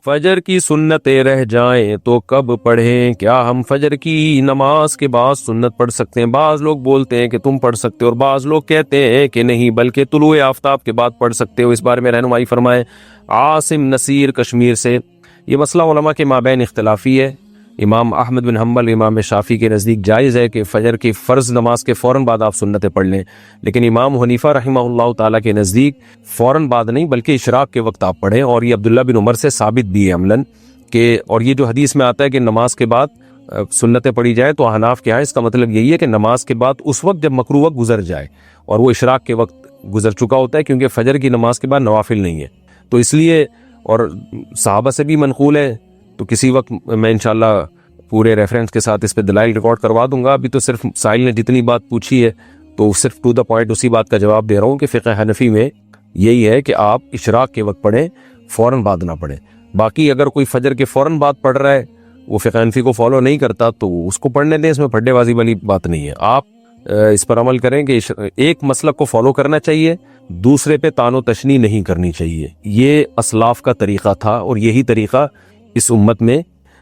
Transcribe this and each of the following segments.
فجر کی سنتیں رہ جائیں تو کب پڑھیں؟ کیا ہم فجر کی نماز کے بعد سنت پڑھ سکتے ہیں؟ بعض لوگ بولتے ہیں کہ تم پڑھ سکتے ہو اور بعض لوگ کہتے ہیں کہ نہیں بلکہ طلوع آفتاب کے بعد پڑھ سکتے ہو۔ اس بارے میں رہنمائی فرمائیں عاصم نصیر کشمیر سے۔ یہ مسئلہ علماء کے مابین اختلافی ہے۔ امام احمد بن حنبل، امام شافعی کے نزدیک جائز ہے کہ فجر کی فرض نماز کے فوراً بعد آپ سنتیں پڑھ لیں، لیکن امام حنیفہ رحمہ اللہ تعالیٰ کے نزدیک فوراً بعد نہیں بلکہ اشراق کے وقت آپ پڑھیں، اور یہ عبداللہ بن عمر سے ثابت بھی ہے عملاً کہ، اور یہ جو حدیث میں آتا ہے کہ نماز کے بعد سنتیں پڑھی جائیں تو احناف کے ہاں اس کا مطلب یہی ہے کہ نماز کے بعد اس وقت جب مکروہ وقت گزر جائے، اور وہ اشراق کے وقت گزر چکا ہوتا ہے، کیونکہ فجر کی نماز کے بعد نوافل نہیں ہے، تو اس لیے، اور صحابہ سے بھی منقول ہے، تو کسی وقت میں انشاءاللہ پورے ریفرنس کے ساتھ اس پہ دلائل ریکارڈ کروا دوں گا۔ ابھی تو صرف سائل نے جتنی بات پوچھی ہے تو صرف ٹو دا پوائنٹ اسی بات کا جواب دے رہا ہوں کہ فقہ حنفی میں یہی ہے کہ آپ اشراق کے وقت پڑھیں، فوراً بعد نہ پڑھیں۔ باقی اگر کوئی فجر کے فوراً بعد پڑھ رہا ہے، وہ فقہ حنفی کو فالو نہیں کرتا، تو اس کو پڑھنے دیں، اس میں پھڈے بازی والی بات نہیں ہے۔ آپ اس پر عمل کریں کہ ایک مسلک کو فالو کرنا چاہیے، دوسرے پہ تان و تشنیع نہیں کرنی چاہیے۔ یہ اسلاف کا طریقہ تھا، اور یہی طریقہ اس امت میں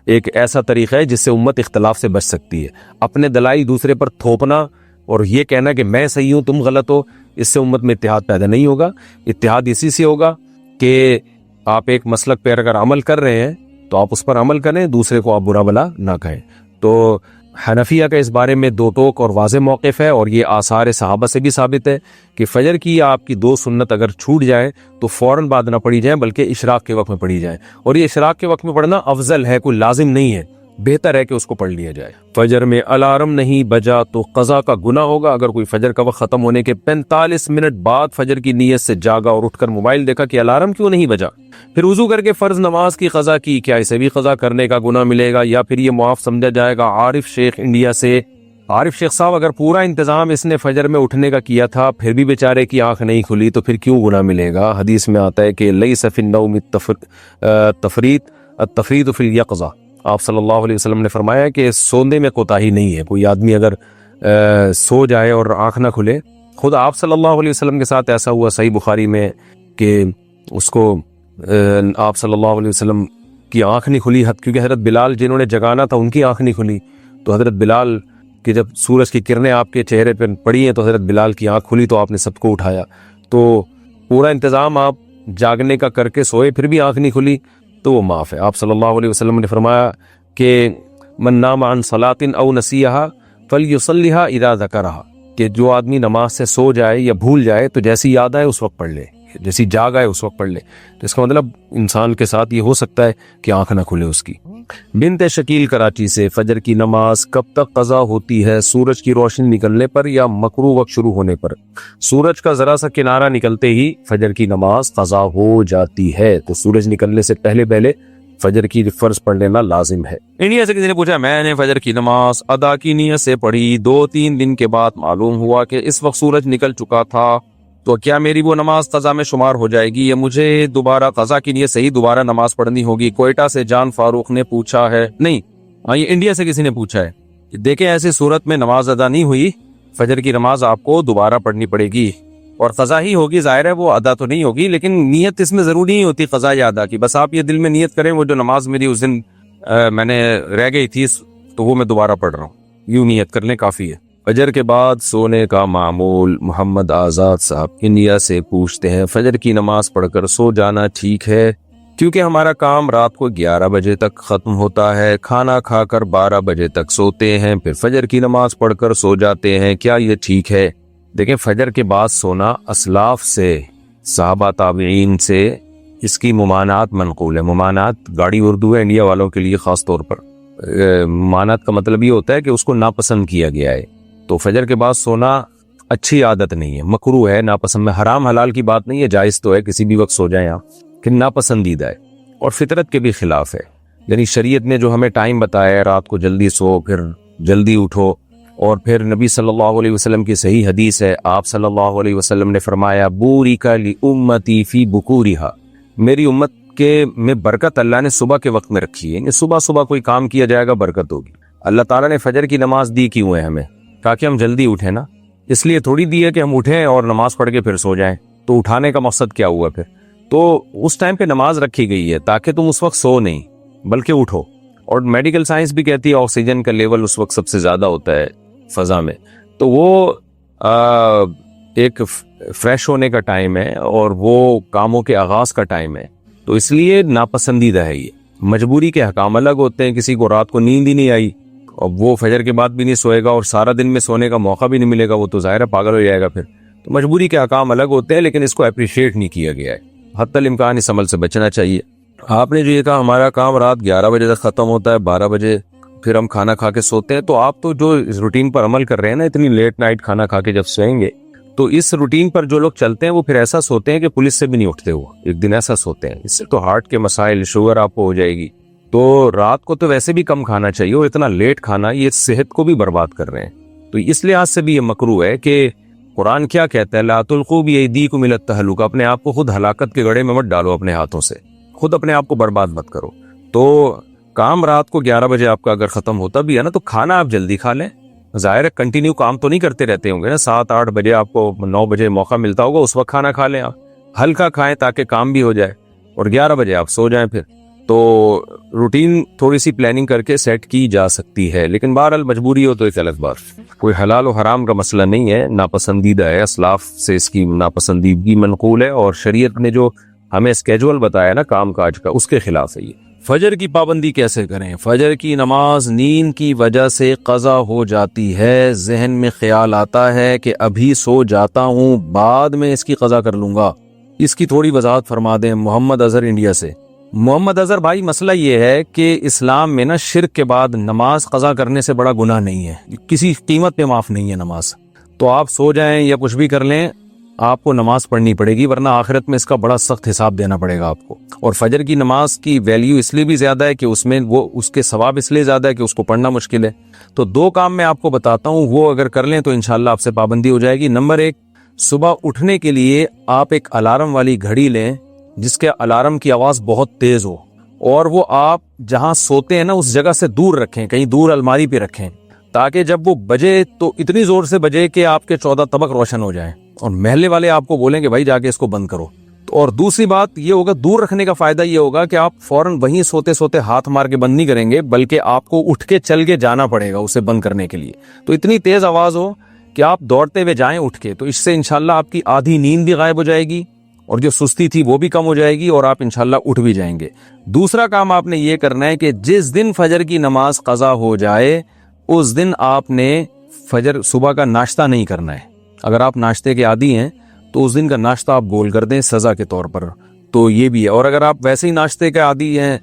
ایک ایسا طریقہ ہے جس سے امت اختلاف سے بچ سکتی ہے۔ اپنے دلائل دوسرے پر تھوپنا اور یہ کہنا کہ میں صحیح ہوں تم غلط ہو، اس سے امت میں اتحاد پیدا نہیں ہوگا۔ اتحاد اسی سے ہوگا کہ آپ ایک مسلک پہ اگر عمل کر رہے ہیں تو آپ اس پر عمل کریں، دوسرے کو آپ برا بلا نہ کہیں۔ تو حنفیہ کا اس بارے میں دو ٹوک اور واضح موقف ہے، اور یہ آثار صحابہ سے بھی ثابت ہے کہ فجر کی آپ کی دو سنت اگر چھوٹ جائیں تو فوراً بعد نہ پڑھی جائیں بلکہ اشراق کے وقت میں پڑھی جائیں، اور یہ اشراق کے وقت میں پڑھنا افضل ہے، کوئی لازم نہیں ہے، بہتر ہے کہ اس کو پڑھ لیا جائے۔ فجر میں الارم نہیں بجا تو قضا کا گناہ ہوگا۔ اگر کوئی فجر کا وقت ختم ہونے کے 45 منٹ بعد فجر کی نیت سے جاگا اور اٹھ کر موبائل دیکھا کہ الارم کیوں نہیں بجا، پھر وضو کر کے فرض نماز کی قضا کی، کیا اسے بھی قضا کرنے کا گناہ ملے گا یا پھر یہ معاف سمجھا جائے گا؟ عارف شیخ انڈیا سے۔ عارف شیخ صاحب، اگر پورا انتظام اس نے فجر میں اٹھنے کا کیا تھا پھر بھی بیچارے کی آنکھ نہیں کھلی تو پھر کیوں گناہ ملے گا؟ حدیث میں آتا ہے کہ لیس فی النوم التفریط فی الیقظہ۔ آپ صلی اللہ علیہ وسلم نے فرمایا کہ سونے میں کوتاہی نہیں ہے۔ کوئی آدمی اگر سو جائے اور آنکھ نہ کھلے، خود آپ صلی اللہ علیہ وسلم کے ساتھ ایسا ہوا صحیح بخاری میں کہ اس کو آپ صلی اللہ علیہ وسلم کی آنکھ نہیں کھلی، کیونکہ حضرت بلال جنہوں نے جگانا تھا ان کی آنکھ نہیں کھلی، تو حضرت بلال کہ جب سورج کی کرنیں آپ کے چہرے پہ پڑی ہیں تو حضرت بلال کی آنکھ کھلی تو آپ نے سب کو اٹھایا۔ تو پورا انتظام آپ جاگنے کا کر کے سوئے پھر بھی آنکھ نہیں کھلی تو وہ معاف ہے۔ آپ صلی اللہ علیہ وسلم نے فرمایا کہ من نام عن صلاۃ او نسیہا فلیصلیھا اذا ذکرھا، کہ جو آدمی نماز سے سو جائے یا بھول جائے تو جیسی یاد آئے اس وقت پڑھ لے، جیسی جاگ آئے اس وقت پڑھ لے۔ تو اس کا مطلب انسان کے ساتھ یہ ہو سکتا ہے کہ آنکھ نہ کھلے اس کی۔ بنت شکیل کراچی سے، فجر کی نماز کب تک قضا ہوتی ہے؟ سورج کی روشنی نکلنے پر یا مکروہ وقت شروع ہونے پر؟ سورج کا ذرا سا کنارہ نکلتے ہی فجر کی نماز قضا ہو جاتی ہے، تو سورج نکلنے سے پہلے پہلے فجر کی فرض پڑھ لینا لازم ہے۔ انڈیا سے کسی نے پوچھا، میں نے فجر کی نماز ادا کی نیت سے پڑھی، 2-3 دن کے بعد معلوم ہوا کہ اس وقت سورج نکل چکا تھا، تو کیا میری وہ نماز قضا میں شمار ہو جائے گی یا مجھے دوبارہ قضا کی نیت سے ہی دوبارہ نماز پڑھنی ہوگی؟ کوئٹہ سے جان فاروق نے پوچھا ہے۔ نہیں، یہ انڈیا سے کسی نے پوچھا ہے کہ دیکھیں ایسی صورت میں نماز ادا نہیں ہوئی، فجر کی نماز آپ کو دوبارہ پڑھنی پڑے گی اور قضا ہی ہوگی، ظاہر ہے وہ ادا تو نہیں ہوگی، لیکن نیت اس میں ضروری نہیں ہوتی قضا یا ادا کی، بس آپ یہ دل میں نیت کریں وہ جو نماز میری اس دن میں نے رہ گئی تھی تو وہ میں دوبارہ پڑھ رہا ہوں، یوں نیت کر لیں کافی ہے۔ فجر کے بعد سونے کا معمول، محمد آزاد صاحب انڈیا سے پوچھتے ہیں، فجر کی نماز پڑھ کر سو جانا ٹھیک ہے؟ کیونکہ ہمارا کام رات کو 11 بجے تک ختم ہوتا ہے، کھانا کھا کر 12 بجے تک سوتے ہیں، پھر فجر کی نماز پڑھ کر سو جاتے ہیں، کیا یہ ٹھیک ہے؟ دیکھیں، فجر کے بعد سونا اسلاف سے، صحابہ تابعین سے اس کی ممانعت منقول ہے۔ ممانعت گاڑی اردو ہے انڈیا والوں کے لیے خاص طور پر۔ ممانعت کا مطلب یہ ہوتا ہے کہ اس کو ناپسند کیا گیا ہے، تو فجر کے بعد سونا اچھی عادت نہیں ہے، مکروہ ہے، ناپسند میں، حرام حلال کی بات نہیں ہے، جائز تو ہے کسی بھی وقت سو جائیں آپ، کہ ناپسندیدہ ہے اور فطرت کے بھی خلاف ہے۔ یعنی شریعت نے جو ہمیں ٹائم بتایا ہے، رات کو جلدی سو پھر جلدی اٹھو، اور پھر نبی صلی اللہ علیہ وسلم کی صحیح حدیث ہے، آپ صلی اللہ علیہ وسلم نے فرمایا بورک لامتی فی بکورہا، میری امت کے میں برکت اللہ نے صبح کے وقت میں رکھی ہے، یعنی صبح صبح کوئی کام کیا جائے گا برکت ہوگی۔ اللہ تعالیٰ نے فجر کی نماز دی کیوں ہے ہمیں؟ تاکہ ہم جلدی اٹھیں نا، اس لیے تھوڑی دی ہے کہ ہم اٹھیں اور نماز پڑھ کے پھر سو جائیں، تو اٹھانے کا مقصد کیا ہوا پھر؟ تو اس ٹائم پہ نماز رکھی گئی ہے تاکہ تم اس وقت سو نہیں بلکہ اٹھو. اور میڈیکل سائنس بھی کہتی ہے آکسیجن کا لیول اس وقت سب سے زیادہ ہوتا ہے فضا میں, تو وہ ایک فریش ہونے کا ٹائم ہے اور وہ کاموں کے آغاز کا ٹائم ہے, تو اس لیے ناپسندیدہ ہے یہ. مجبوری کے حکام الگ ہوتے ہیں, کسی کو رات کو نیند ہی نہیں آئی اور وہ فجر کے بعد بھی نہیں سوئے گا اور سارا دن میں سونے کا موقع بھی نہیں ملے گا, وہ تو ظاہر ہے پاگل ہو جائے گا پھر. تو مجبوری کے حکام الگ ہوتے ہیں, لیکن اس کو اپریشیٹ نہیں کیا گیا ہے. حتی الامکان اس عمل سے بچنا چاہیے. آپ نے جو یہ کہا ہمارا کام رات 11 بجے تک ختم ہوتا ہے, 12 بجے پھر ہم کھانا کھا کے سوتے ہیں, تو آپ تو جو روٹین پر عمل کر رہے ہیں نا, اتنی لیٹ نائٹ کھانا کھا کے جب سوئیں گے تو اس روٹین پر جو لوگ چلتے ہیں وہ پھر ایسا سوتے ہیں کہ پولیس سے بھی نہیں اٹھتے, وہ ایک دن ایسا سوتے ہیں. اس سے تو ہارٹ کے مسائل, شوگر آپ کو ہو جائے گی. تو رات کو تو ویسے بھی کم کھانا چاہیے, اور اتنا لیٹ کھانا یہ صحت کو بھی برباد کر رہے ہیں. تو اس لحاظ سے بھی یہ مکروہ ہے کہ قرآن کیا کہتا ہے, لا تلقوا بایدیکم الی التہلکہ, اپنے آپ کو خود ہلاکت کے گڑھے میں مت ڈالو, اپنے ہاتھوں سے خود اپنے آپ کو برباد مت کرو. تو کام رات کو 11 بجے آپ کا اگر ختم ہوتا بھی ہے نا, تو کھانا آپ جلدی کھا لیں. ظاہر ہے کنٹینیو کام تو نہیں کرتے رہتے ہوں گے نا, 7-8 بجے آپ کو 9 بجے موقع ملتا ہوگا, اس وقت کھانا کھا لیں آپ, ہلکا کھائیں تاکہ کام بھی ہو جائے, اور 11 بجے آپ سو جائیں پھر. تو روٹین تھوڑی سی پلاننگ کر کے سیٹ کی جا سکتی ہے, لیکن بہرحال مجبوری ہو تو ایک الگ بات. کوئی حلال و حرام کا مسئلہ نہیں ہے, ناپسندیدہ ہے, اسلاف سے اس کی ناپسندیدگی منقول ہے, اور شریعت نے جو ہمیں اسکیجول بتایا نا کام کاج کا, اس کے خلاف ہے یہ. فجر کی پابندی کیسے کریں؟ فجر کی نماز نیند کی وجہ سے قضا ہو جاتی ہے, ذہن میں خیال آتا ہے کہ ابھی سو جاتا ہوں, بعد میں اس کی قضا کر لوں گا. اس کی تھوڑی وضاحت فرما دیں. محمد اظہر انڈیا سے. محمد اظہر بھائی, مسئلہ یہ ہے کہ اسلام میں نا شرک کے بعد نماز قضا کرنے سے بڑا گناہ نہیں ہے, کسی قیمت پہ معاف نہیں ہے نماز. تو آپ سو جائیں یا کچھ بھی کر لیں, آپ کو نماز پڑھنی پڑے گی, ورنہ آخرت میں اس کا بڑا سخت حساب دینا پڑے گا آپ کو. اور فجر کی نماز کی ویلیو اس لیے بھی زیادہ ہے کہ اس میں وہ اس کے ثواب اس لیے زیادہ ہے کہ اس کو پڑھنا مشکل ہے. تو 2 کام میں آپ کو بتاتا ہوں, وہ اگر کر لیں تو انشاءاللہ آپ سے پابندی ہو جائے گی. نمبر 1, صبح اٹھنے کے لیے آپ ایک الارم والی گھڑی لیں جس کے الارم کی آواز بہت تیز ہو, اور وہ آپ جہاں سوتے ہیں نا اس جگہ سے دور رکھیں, کہیں دور الماری پہ رکھیں, تاکہ جب وہ بجے تو اتنی زور سے بجے کہ آپ کے 14 طبق روشن ہو جائیں, اور محلے والے آپ کو بولیں کہ بھائی جا کے اس کو بند کرو. اور دوسری بات یہ ہوگا, دور رکھنے کا فائدہ یہ ہوگا کہ آپ فوراً وہیں سوتے سوتے ہاتھ مار کے بند نہیں کریں گے, بلکہ آپ کو اٹھ کے چل کے جانا پڑے گا اسے بند کرنے کے لیے. تو اتنی تیز آواز ہو کہ آپ دوڑتے ہوئے جائیں اٹھ کے, تو اس سے انشاءاللہ آپ کی آدھی نیند بھی غائب ہو جائے گی, اور جو سستی تھی وہ بھی کم ہو جائے گی, اور آپ انشاءاللہ اٹھ بھی جائیں گے. دوسرا کام آپ نے یہ کرنا ہے کہ جس دن فجر کی نماز قضا ہو جائے اس دن آپ نے فجر صبح کا ناشتہ نہیں کرنا ہے. اگر آپ ناشتے کے عادی ہیں تو اس دن کا ناشتہ آپ گول کر دیں سزا کے طور پر, تو یہ بھی ہے. اور اگر آپ ویسے ہی ناشتے کے عادی ہیں,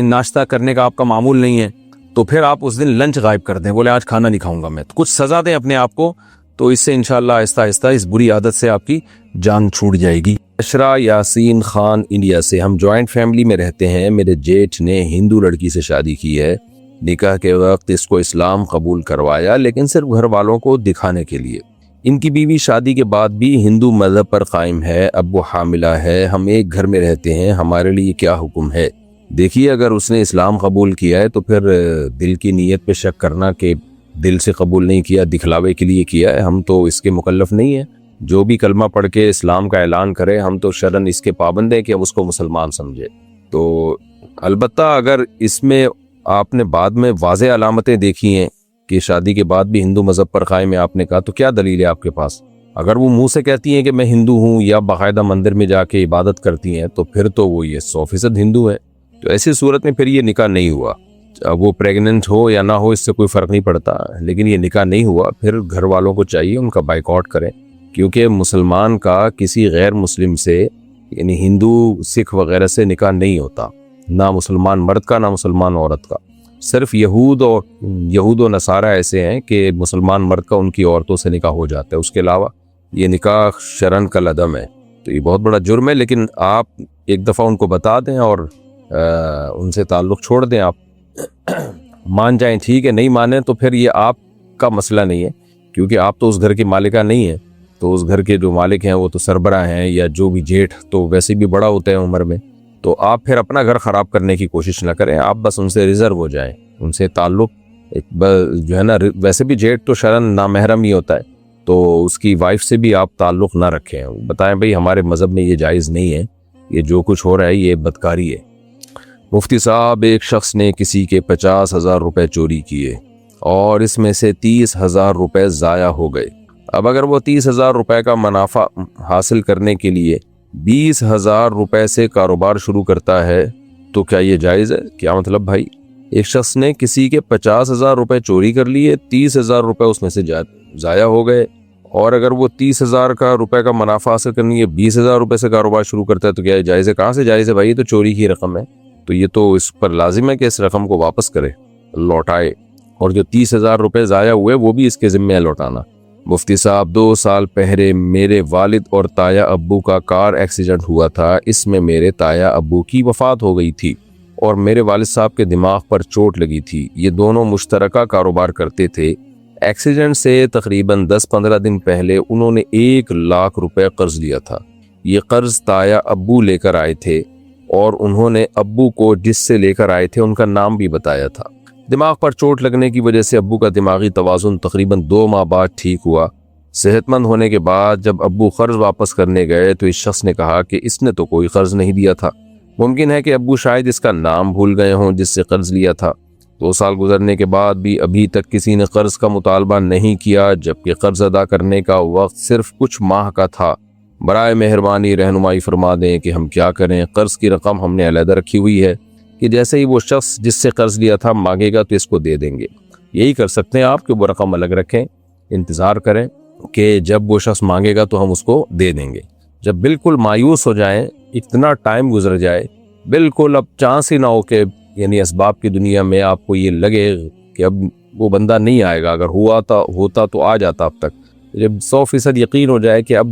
ناشتہ کرنے کا آپ کا معمول نہیں ہے, تو پھر آپ اس دن لنچ غائب کر دیں, بولے آج کھانا نہیں کھاؤں گا میں, تو کچھ سزا دیں اپنے آپ کو, تو اس سے انشاءاللہ آہستہ آہستہ اس بری عادت سے آپ کی جان چھوٹ جائے گی. اشرا یاسین خان انڈیا سے. ہم جوائنٹ فیملی میں رہتے ہیں, میرے جیٹھ نے ہندو لڑکی سے شادی کی ہے, نکاح کے وقت اس کو اسلام قبول کروایا لیکن صرف گھر والوں کو دکھانے کے لیے. ان کی بیوی شادی کے بعد بھی ہندو مذہب پر قائم ہے, اب وہ حاملہ ہے, ہم ایک گھر میں رہتے ہیں, ہمارے لیے کیا حکم ہے؟ دیکھیے اگر اس نے اسلام قبول کیا ہے تو پھر دل کی نیت پہ شک کرنا کہ دل سے قبول نہیں کیا, دکھلاوے کے لیے کیا ہے, ہم تو اس کے مکلف نہیں ہیں. جو بھی کلمہ پڑھ کے اسلام کا اعلان کرے, ہم تو شرعاً اس کے پابند ہیں کہ ہم اس کو مسلمان سمجھے. تو البتہ اگر اس میں آپ نے بعد میں واضح علامتیں دیکھی ہیں کہ شادی کے بعد بھی ہندو مذہب پر قائم ہے, آپ نے کہا, تو کیا دلیل ہے آپ کے پاس؟ اگر وہ منہ سے کہتی ہیں کہ میں ہندو ہوں یا باقاعدہ مندر میں جا کے عبادت کرتی ہیں, تو پھر تو وہ یہ 100% ہندو ہے. تو ایسی صورت میں پھر یہ نکاح نہیں ہوا. وہ پریگننٹ ہو یا نہ ہو اس سے کوئی فرق نہیں پڑتا, لیکن یہ نکاح نہیں ہوا. پھر گھر والوں کو چاہیے ان کا بائیکاٹ کریں, کیونکہ مسلمان کا کسی غیر مسلم سے یعنی ہندو سکھ وغیرہ سے نکاح نہیں ہوتا, نہ مسلمان مرد کا نہ مسلمان عورت کا. صرف یہود و نصارہ ایسے ہیں کہ مسلمان مرد کا ان کی عورتوں سے نکاح ہو جاتا ہے, اس کے علاوہ یہ نکاح شرعاً کالعدم ہے. تو یہ بہت بڑا جرم ہے, لیکن آپ ایک دفعہ ان کو بتا دیں اور ان سے تعلق چھوڑ دیں. آپ مان جائیں ٹھیک ہے, نہیں مانیں تو پھر یہ آپ کا مسئلہ نہیں ہے, کیونکہ آپ تو اس گھر کی مالکہ نہیں ہیں. تو اس گھر کے جو مالک ہیں وہ تو سربراہ ہیں, یا جو بھی جیٹھ تو ویسے بھی بڑا ہوتا ہے عمر میں. تو آپ پھر اپنا گھر خراب کرنے کی کوشش نہ کریں, آپ بس ان سے ریزرو ہو جائیں, ان سے تعلق جو ہے نا, ویسے بھی جیٹھ تو شرعاً نامحرم ہی ہوتا ہے, تو اس کی وائف سے بھی آپ تعلق نہ رکھیں. بتائیں بھئی ہمارے مذہب میں یہ جائز نہیں ہے, یہ جو کچھ ہو رہا ہے یہ بدکاری ہے۔ مفتی صاحب، ایک شخص نے کسی کے 50,000 روپے چوری کیے اور اس میں سے 30,000 روپے ضائع ہو گئے۔ اب اگر وہ 30,000 روپے کا منافع حاصل کرنے کے لیے 20,000 روپے سے کاروبار شروع کرتا ہے تو کیا یہ جائز ہے؟ کیا مطلب بھائی؟ ایک شخص نے کسی کے 50,000 روپے چوری کر لیے، 30,000 روپے اس میں سے ضائع ہو گئے، اور اگر وہ 30,000 کا روپے کا منافع حاصل کرنے کے 20,000 روپے سے کاروبار شروع کرتا ہے تو کیا یہ جائز ہے؟ کہاں سے جائز ہے بھائی؟ یہ تو چوری کی رقم ہے، تو یہ تو اس پر لازم ہے کہ اس رقم کو واپس کرے، لوٹائے، اور جو 30,000 روپے ضائع ہوئے وہ بھی اس کے ذمہ ہے لوٹانا۔ مفتی صاحب، 2 سال پہلے میرے والد اور تایا ابو کا کار ایکسیڈنٹ ہوا تھا، اس میں میرے تایا ابو کی وفات ہو گئی تھی اور میرے والد صاحب کے دماغ پر چوٹ لگی تھی۔ یہ دونوں مشترکہ کاروبار کرتے تھے۔ ایکسیڈنٹ سے تقریباً 10-15 دن پہلے انہوں نے 1 لاکھ روپے قرض لیا تھا۔ یہ قرض تایا ابو لے کر آئے تھے اور انہوں نے ابو کو جس سے لے کر آئے تھے ان کا نام بھی بتایا تھا۔ دماغ پر چوٹ لگنے کی وجہ سے ابو کا دماغی توازن تقریباً 2 ماہ بعد ٹھیک ہوا۔ صحت مند ہونے کے بعد جب ابو قرض واپس کرنے گئے تو اس شخص نے کہا کہ اس نے تو کوئی قرض نہیں دیا تھا۔ ممکن ہے کہ ابو شاید اس کا نام بھول گئے ہوں جس سے قرض لیا تھا۔ 2 سال گزرنے کے بعد بھی ابھی تک کسی نے قرض کا مطالبہ نہیں کیا، جبکہ قرض ادا کرنے کا وقت صرف کچھ ماہ کا تھا۔ برائے مہربانی رہنمائی فرما دیں کہ ہم کیا کریں۔ قرض کی رقم ہم نے علیحدہ رکھی ہوئی ہے کہ جیسے ہی وہ شخص جس سے قرض لیا تھا مانگے گا تو اس کو دے دیں گے۔ یہی کر سکتے ہیں آپ کہ وہ رقم الگ رکھیں، انتظار کریں کہ جب وہ شخص مانگے گا تو ہم اس کو دے دیں گے۔ جب بالکل مایوس ہو جائیں، اتنا ٹائم گزر جائے، بالکل اب چانس ہی نہ ہو کہ یعنی اسباب کی دنیا میں آپ کو یہ لگے کہ اب وہ بندہ نہیں آئے گا، اگر ہوتا تو آ جاتا اب تک، جب 100% یقین ہو جائے کہ اب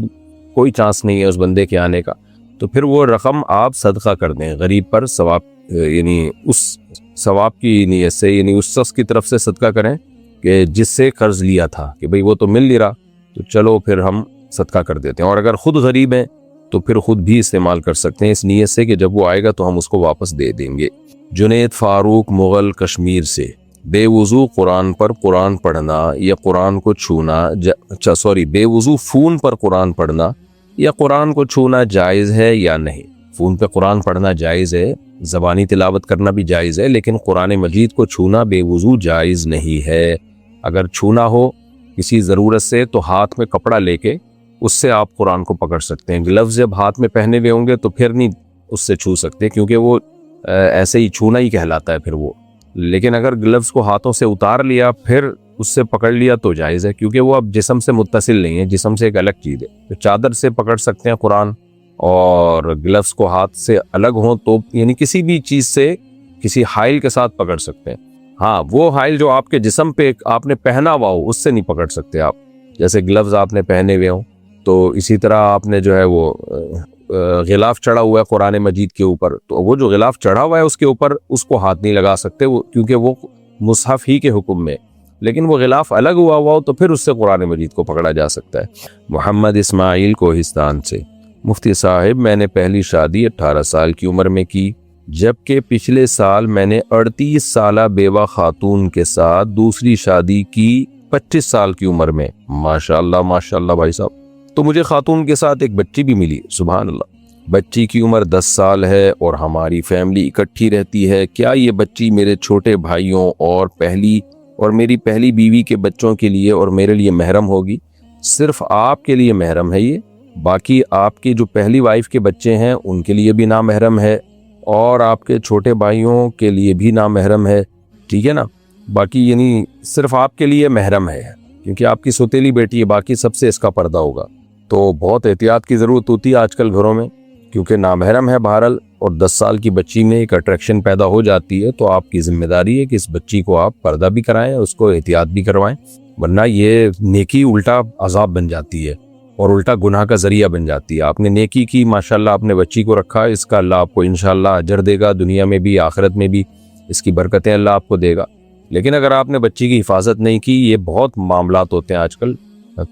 کوئی چانس نہیں ہے اس بندے کے آنے کا، تو پھر وہ رقم آپ صدقہ کر دیں، غریب پر ثواب، یعنی اس ثواب کی نیت سے، یعنی اس شخص کی طرف سے صدقہ کریں کہ جس سے قرض لیا تھا کہ بھئی وہ تو مل نہیں رہا، تو چلو پھر ہم صدقہ کر دیتے ہیں۔ اور اگر خود غریب ہیں تو پھر خود بھی استعمال کر سکتے ہیں اس نیت سے کہ جب وہ آئے گا تو ہم اس کو واپس دے دیں گے۔ جنید فاروق مغل کشمیر سے، بے وضو قرآن پر قرآن پڑھنا یا قرآن کو چھونا بے وضو فون پر قرآن پڑھنا یا قرآن کو چھونا جائز ہے یا نہیں؟ فون پہ قرآن پڑھنا جائز ہے، زبانی تلاوت کرنا بھی جائز ہے، لیکن قرآن مجید کو چھونا بے وضو جائز نہیں ہے۔ اگر چھونا ہو کسی ضرورت سے تو ہاتھ میں کپڑا لے کے اس سے آپ قرآن کو پکڑ سکتے ہیں۔ گلوز جب ہاتھ میں پہنے ہوئے ہوں گے تو پھر نہیں اس سے چھو سکتے، کیونکہ وہ ایسے ہی چھونا ہی کہلاتا ہے پھر وہ۔ لیکن اگر گلوز کو ہاتھوں سے اتار لیا پھر اس سے پکڑ لیا تو جائز ہے، کیونکہ وہ اب جسم سے متصل نہیں ہے، جسم سے ایک الگ چیز ہے۔ تو چادر سے پکڑ سکتے ہیں قرآن، اور گلوز کو ہاتھ سے الگ ہوں تو یعنی کسی بھی چیز سے، کسی حائل کے ساتھ پکڑ سکتے ہیں۔ ہاں، وہ حائل جو آپ کے جسم پہ آپ نے پہنا ہوا ہو اس سے نہیں پکڑ سکتے آپ، جیسے گلوز آپ نے پہنے ہوئے ہوں تو اسی طرح آپ نے جو ہے وہ غلاف چڑھا ہوا ہے قرآن مجید کے اوپر، تو وہ جو غلاف چڑھا ہوا ہے اس کے اوپر اس کو ہاتھ نہیں لگا سکتے وہ، کیونکہ وہ مصحف ہی کے حکم میں، لیکن وہ غلاف الگ ہوا ہو تو پھر اس سے قرآن مجید کو پکڑا جا سکتا ہے۔ محمد اسماعیل کوہستان سے، مفتی صاحب میں نے پہلی شادی 18 سال کی عمر میں کی، جبکہ پچھلے سال میں نے 38 سالہ بیوہ خاتون کے ساتھ دوسری شادی کی 25 سال کی عمر میں۔ ماشاءاللہ بھائی صاحب، تو مجھے خاتون کے ساتھ ایک بچی بھی ملی، سبحان اللہ۔ بچی کی عمر 10 سال ہے اور ہماری فیملی اکٹھی رہتی ہے۔ کیا یہ بچی میرے چھوٹے بھائیوں اور میری پہلی بیوی کے بچوں کے لیے اور میرے لیے محرم ہوگی؟ صرف آپ کے لیے محرم ہے یہ، باقی آپ کی جو پہلی وائف کے بچے ہیں ان کے لیے بھی نامحرم ہے، اور آپ کے چھوٹے بھائیوں کے لیے بھی نامحرم ہے، ٹھیک ہے نا؟ باقی یعنی صرف آپ کے لیے محرم ہے کیونکہ آپ کی سوتیلی بیٹی ہے، باقی سب سے اس کا پردہ ہوگا۔ تو بہت احتیاط کی ضرورت ہوتی ہے آج کل گھروں میں، کیونکہ نامحرم ہے بہرحال، اور 10 سال کی بچی میں ایک اٹریکشن پیدا ہو جاتی ہے، تو آپ کی ذمہ داری ہے کہ اس بچی کو آپ پردہ بھی کرائیں، اس کو احتیاط بھی کروائیں، ورنہ یہ نیکی الٹا عذاب بن جاتی ہے اور الٹا گناہ کا ذریعہ بن جاتی ہے۔ آپ نے نیکی کی، ماشاءاللہ آپ نے بچی کو رکھا، اس کا اللہ آپ کو انشاءاللہ اجر دے گا، دنیا میں بھی آخرت میں بھی اس کی برکتیں اللہ آپ کو دے گا۔ لیکن اگر آپ نے بچی کی حفاظت نہیں کی، یہ بہت معاملات ہوتے ہیں آج کل،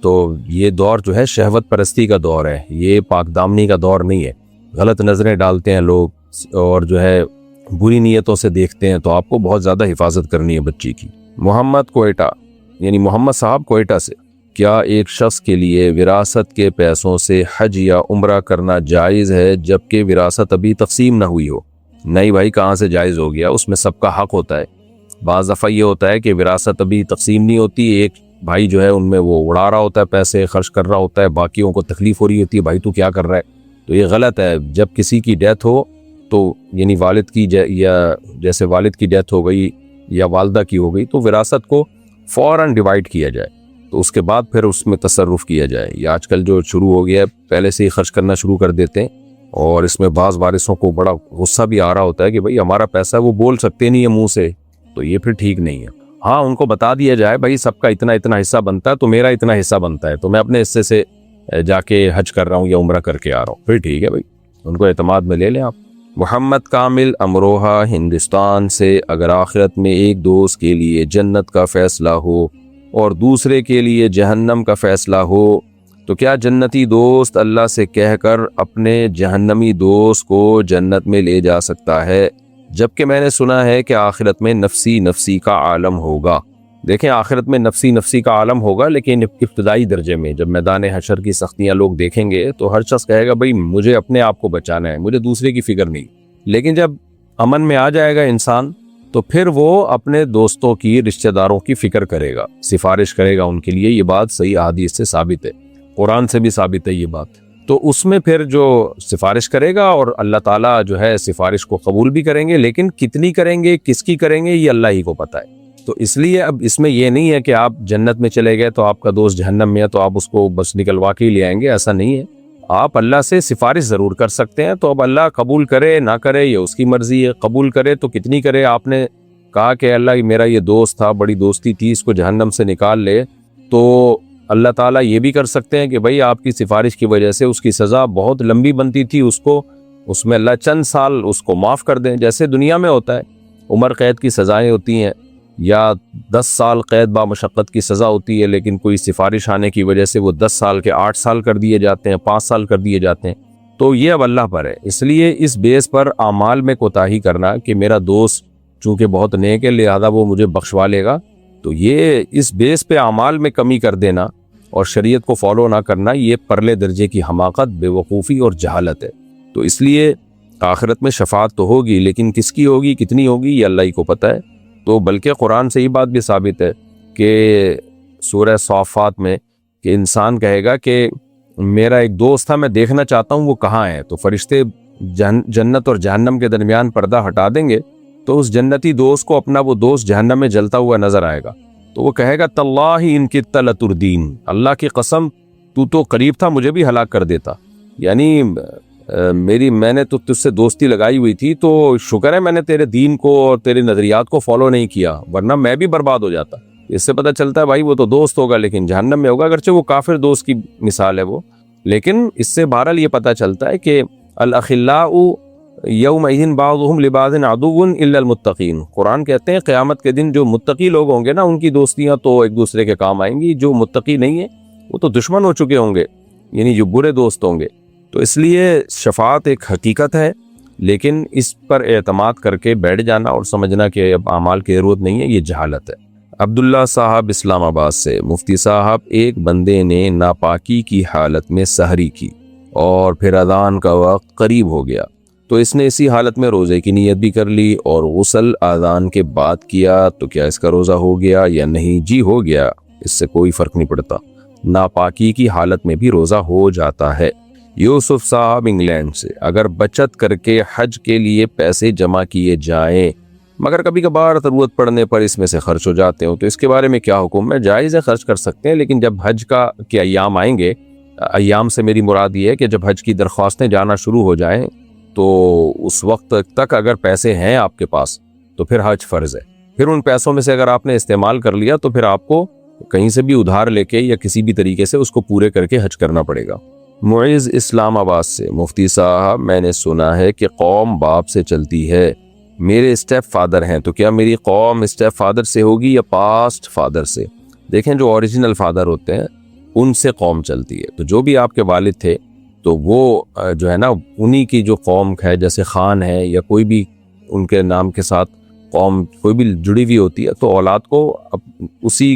تو یہ دور جو ہے شہوت پرستی کا دور ہے، یہ پاک دامنی کا دور نہیں ہے۔ غلط نظریں ڈالتے ہیں لوگ اور جو ہے بری نیتوں سے دیکھتے ہیں، تو آپ کو بہت زیادہ حفاظت کرنی ہے بچی کی۔ محمد کوئٹہ، یعنی محمد صاحب کوئٹہ سے، کیا ایک شخص کے لیے وراثت کے پیسوں سے حج یا عمرہ کرنا جائز ہے جبکہ وراثت ابھی تقسیم نہ ہوئی ہو؟ نہیں بھائی، کہاں سے جائز ہو گیا؟ اس میں سب کا حق ہوتا ہے۔ بعض دفعہ یہ ہوتا ہے کہ وراثت ابھی تقسیم نہیں ہوتی، ایک بھائی جو ہے ان میں وہ اڑا رہا ہوتا ہے، پیسے خرچ کر رہا ہوتا ہے، باقیوں کو تکلیف ہو رہی ہوتی ہے، بھائی تو کیا کر رہا ہے؟ تو یہ غلط ہے۔ جب کسی کی ڈیتھ ہو تو یعنی والد کی یا جیسے والد کی ڈیتھ ہو گئی یا والدہ کی ہو گئی تو وراثت کو فوراً ڈیوائیڈ کیا جائے، تو اس کے بعد پھر اس میں تصرف کیا جائے۔ یہ آج کل جو شروع ہو گیا ہے، پہلے سے ہی خرچ کرنا شروع کر دیتے ہیں، اور اس میں بعض وارثوں کو بڑا غصہ بھی آ رہا ہوتا ہے کہ بھائی ہمارا پیسہ، وہ بول سکتے نہیں ہے منہ سے، تو یہ پھر ٹھیک نہیں ہے۔ ہاں، ان کو بتا دیا جائے بھائی سب کا اتنا اتنا حصہ بنتا ہے، تو میرا اتنا حصہ بنتا ہے، تو میں اپنے حصے سے جا کے حج کر رہا ہوں یا عمرہ کر کے آ رہا ہوں، پھر ٹھیک ہے بھائی، ان کو اعتماد میں لے لیں آپ۔ محمد کامل امروہہ ہندوستان سے، اگر آخرت میں ایک دوست کے لیے جنت کا فیصلہ ہو اور دوسرے کے لیے جہنم کا فیصلہ ہو تو کیا جنتی دوست اللہ سے کہہ کر اپنے جہنمی دوست کو جنت میں لے جا سکتا ہے؟ جبکہ میں نے سنا ہے کہ آخرت میں نفسی نفسی کا عالم ہوگا۔ دیکھیں، آخرت میں نفسی نفسی کا عالم ہوگا، لیکن ابتدائی درجے میں جب میدان حشر کی سختیاں لوگ دیکھیں گے تو ہر شخص کہے گا بھئی مجھے اپنے آپ کو بچانا ہے، مجھے دوسرے کی فکر نہیں۔ لیکن جب امن میں آ جائے گا انسان تو پھر وہ اپنے دوستوں کی، رشتہ داروں کی فکر کرے گا، سفارش کرے گا ان کے لیے۔ یہ بات صحیح احادیث سے ثابت ہے، قرآن سے بھی ثابت ہے یہ بات۔ تو اس میں پھر جو سفارش کرے گا، اور اللہ تعالیٰ جو ہے سفارش کو قبول بھی کریں گے، لیکن کتنی کریں گے، کس کی کریں گے، یہ اللہ ہی کو پتہ ہے۔ تو اس لیے اب اس میں یہ نہیں ہے کہ آپ جنت میں چلے گئے تو آپ کا دوست جہنم میں ہے تو آپ اس کو بس نکلوا کے ہی لے آئیں گے، ایسا نہیں ہے۔ آپ اللہ سے سفارش ضرور کر سکتے ہیں، تو اب اللہ قبول کرے نہ کرے یہ اس کی مرضی ہے۔ قبول کرے تو کتنی کرے؟ آپ نے کہا کہ اللہ میرا یہ دوست تھا، بڑی دوستی تھی، اس کو جہنم سے نکال لے، تو اللہ تعالیٰ یہ بھی کر سکتے ہیں کہ بھئی آپ کی سفارش کی وجہ سے اس کی سزا بہت لمبی بنتی تھی، اس میں اللہ چند سال اس کو معاف کر دیں، جیسے دنیا میں ہوتا ہے عمر قید کی سزائیں ہوتی ہیں، یا 10 سال قید با مشقت کی سزا ہوتی ہے، لیکن کوئی سفارش آنے کی وجہ سے وہ 10 سال کے 8 سال کر دیے جاتے ہیں، 5 سال کر دیے جاتے ہیں۔ تو یہ اب اللہ پر ہے۔ اس لیے اس بیس پر اعمال میں کوتاہی کرنا کہ میرا دوست چونکہ بہت نیک ہے لہذا وہ مجھے بخشوا لے گا، تو یہ اس بیس پہ اعمال میں کمی کر دینا اور شریعت کو فالو نہ کرنا، یہ پرلے درجے کی حماقت، بے وقوفی اور جہالت ہے۔ تو اس لیے آخرت میں شفاعت تو ہوگی، لیکن کس کی ہوگی، کتنی ہوگی، یہ اللہ ہی کو پتہ ہے۔ تو بلکہ قرآن سے یہ بات بھی ثابت ہے کہ سورہ صافات میں کہ انسان کہے گا کہ میرا ایک دوست تھا، میں دیکھنا چاہتا ہوں وہ کہاں ہے، تو فرشتے جنت اور جہنم کے درمیان پردہ ہٹا دیں گے، تو اس جنتی دوست کو اپنا وہ دوست جہنم میں جلتا ہوا نظر آئے گا، تو وہ کہے گا تاللہ ان کدت لتردین، اللہ کی قسم تو تو قریب تھا مجھے بھی ہلاک کر دیتا، یعنی میں نے تو تجھ سے دوستی لگائی ہوئی تھی، تو شکر ہے میں نے تیرے دین کو اور تیرے نظریات کو فالو نہیں کیا، ورنہ میں بھی برباد ہو جاتا۔ اس سے پتہ چلتا ہے بھائی وہ تو دوست ہوگا لیکن جہنم میں ہوگا، اگرچہ وہ کافر دوست کی مثال ہے وہ، لیکن اس سے بہرحال یہ پتہ چلتا ہے کہ الاخلاء یومئذ بعضهم لبعض عدو الا المتقین۔ قرآن کہتے ہیں قیامت کے دن جو متقی لوگ ہوں گے نا، ان کی دوستیاں تو ایک دوسرے کے کام آئیں گی، جو متقی نہیں ہیں وہ تو دشمن ہو چکے ہوں گے، یعنی جو برے دوست ہوں گے۔ تو اس لیے شفاعت ایک حقیقت ہے، لیکن اس پر اعتماد کر کے بیٹھ جانا اور سمجھنا کہ اب اعمال کی ضرورت نہیں ہے، یہ جہالت ہے۔ عبداللہ صاحب اسلام آباد سے، مفتی صاحب ایک بندے نے ناپاکی کی حالت میں سحری کی اور پھر اذان کا وقت قریب ہو گیا، تو اس نے اسی حالت میں روزے کی نیت بھی کر لی اور غسل اذان کے بعد کیا، تو کیا اس کا روزہ ہو گیا یا نہیں؟ جی ہو گیا، اس سے کوئی فرق نہیں پڑتا، ناپاکی کی حالت میں بھی روزہ ہو جاتا ہے۔ یوسف صاحب انگلینڈ سے، اگر بچت کر کے حج کے لیے پیسے جمع کیے جائیں مگر کبھی کبھار ضرورت پڑنے پر اس میں سے خرچ ہو جاتے ہوں تو اس کے بارے میں کیا حکم ہے؟ جائز ہے، خرچ کر سکتے ہیں، لیکن جب حج کے ایام آئیں گے، ایام سے میری مراد یہ ہے کہ جب حج کی درخواستیں جانا شروع ہو جائیں تو اس وقت تک اگر پیسے ہیں آپ کے پاس تو پھر حج فرض ہے، پھر ان پیسوں میں سے اگر آپ نے استعمال کر لیا تو پھر آپ کو کہیں سے بھی ادھار لے کے یا کسی بھی طریقے سے اس کو پورے کر کے حج کرنا پڑے گا۔ معیز اسلام آباد سے، مفتی صاحب میں نے سنا ہے کہ قوم باپ سے چلتی ہے، میرے اسٹیپ فادر ہیں، تو کیا میری قوم اسٹیپ فادر سے ہوگی یا پاسٹ فادر سے؟ دیکھیں جو اوریجنل فادر ہوتے ہیں ان سے قوم چلتی ہے، تو جو بھی آپ کے والد تھے تو وہ جو ہے نا انہی کی جو قوم ہے، جیسے خان ہے یا کوئی بھی ان کے نام کے ساتھ قوم کوئی بھی جڑی ہوئی ہوتی ہے، تو اولاد کو اسی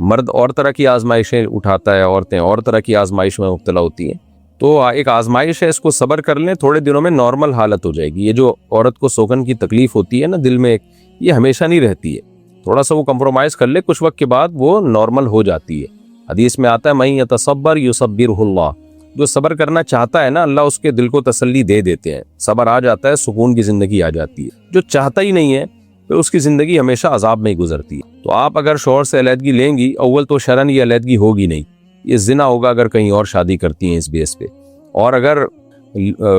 مرد اور طرح کی آزمائشیں اٹھاتا ہے، عورتیں اور طرح کی آزمائش میں مبتلا ہوتی ہیں. تو ایک آزمائش ہے، اس کو صبر کر لیں، تھوڑے دنوں میں نارمل حالت ہو جائے گی. یہ جو عورت کو سوکن کی تکلیف ہوتی ہے نا دل میں، یہ ہمیشہ نہیں رہتی ہے. تھوڑا سا وہ کمپرومائز کر لے، کچھ وقت کے بعد وہ نارمل ہو جاتی ہے. حدیث میں آتا ہے من یتصبر یصبرہ اللہ، جو صبر کرنا چاہتا ہے نا اللہ اس کے دل کو تسلی دے دیتے ہیں، صبر آ جاتا ہے، سکون کی زندگی آ جاتی ہے. جو چاہتا ہی نہیں ہے پھر اس کی زندگی ہمیشہ عذاب میں ہی گزرتی ہے. تو آپ اگر شوہر سے علیحدگی لیں گی، اول تو شرعاً یہ علیحدگی ہوگی نہیں، یہ زنا ہوگا اگر کہیں اور شادی کرتی ہیں اس بیس پہ. اور اگر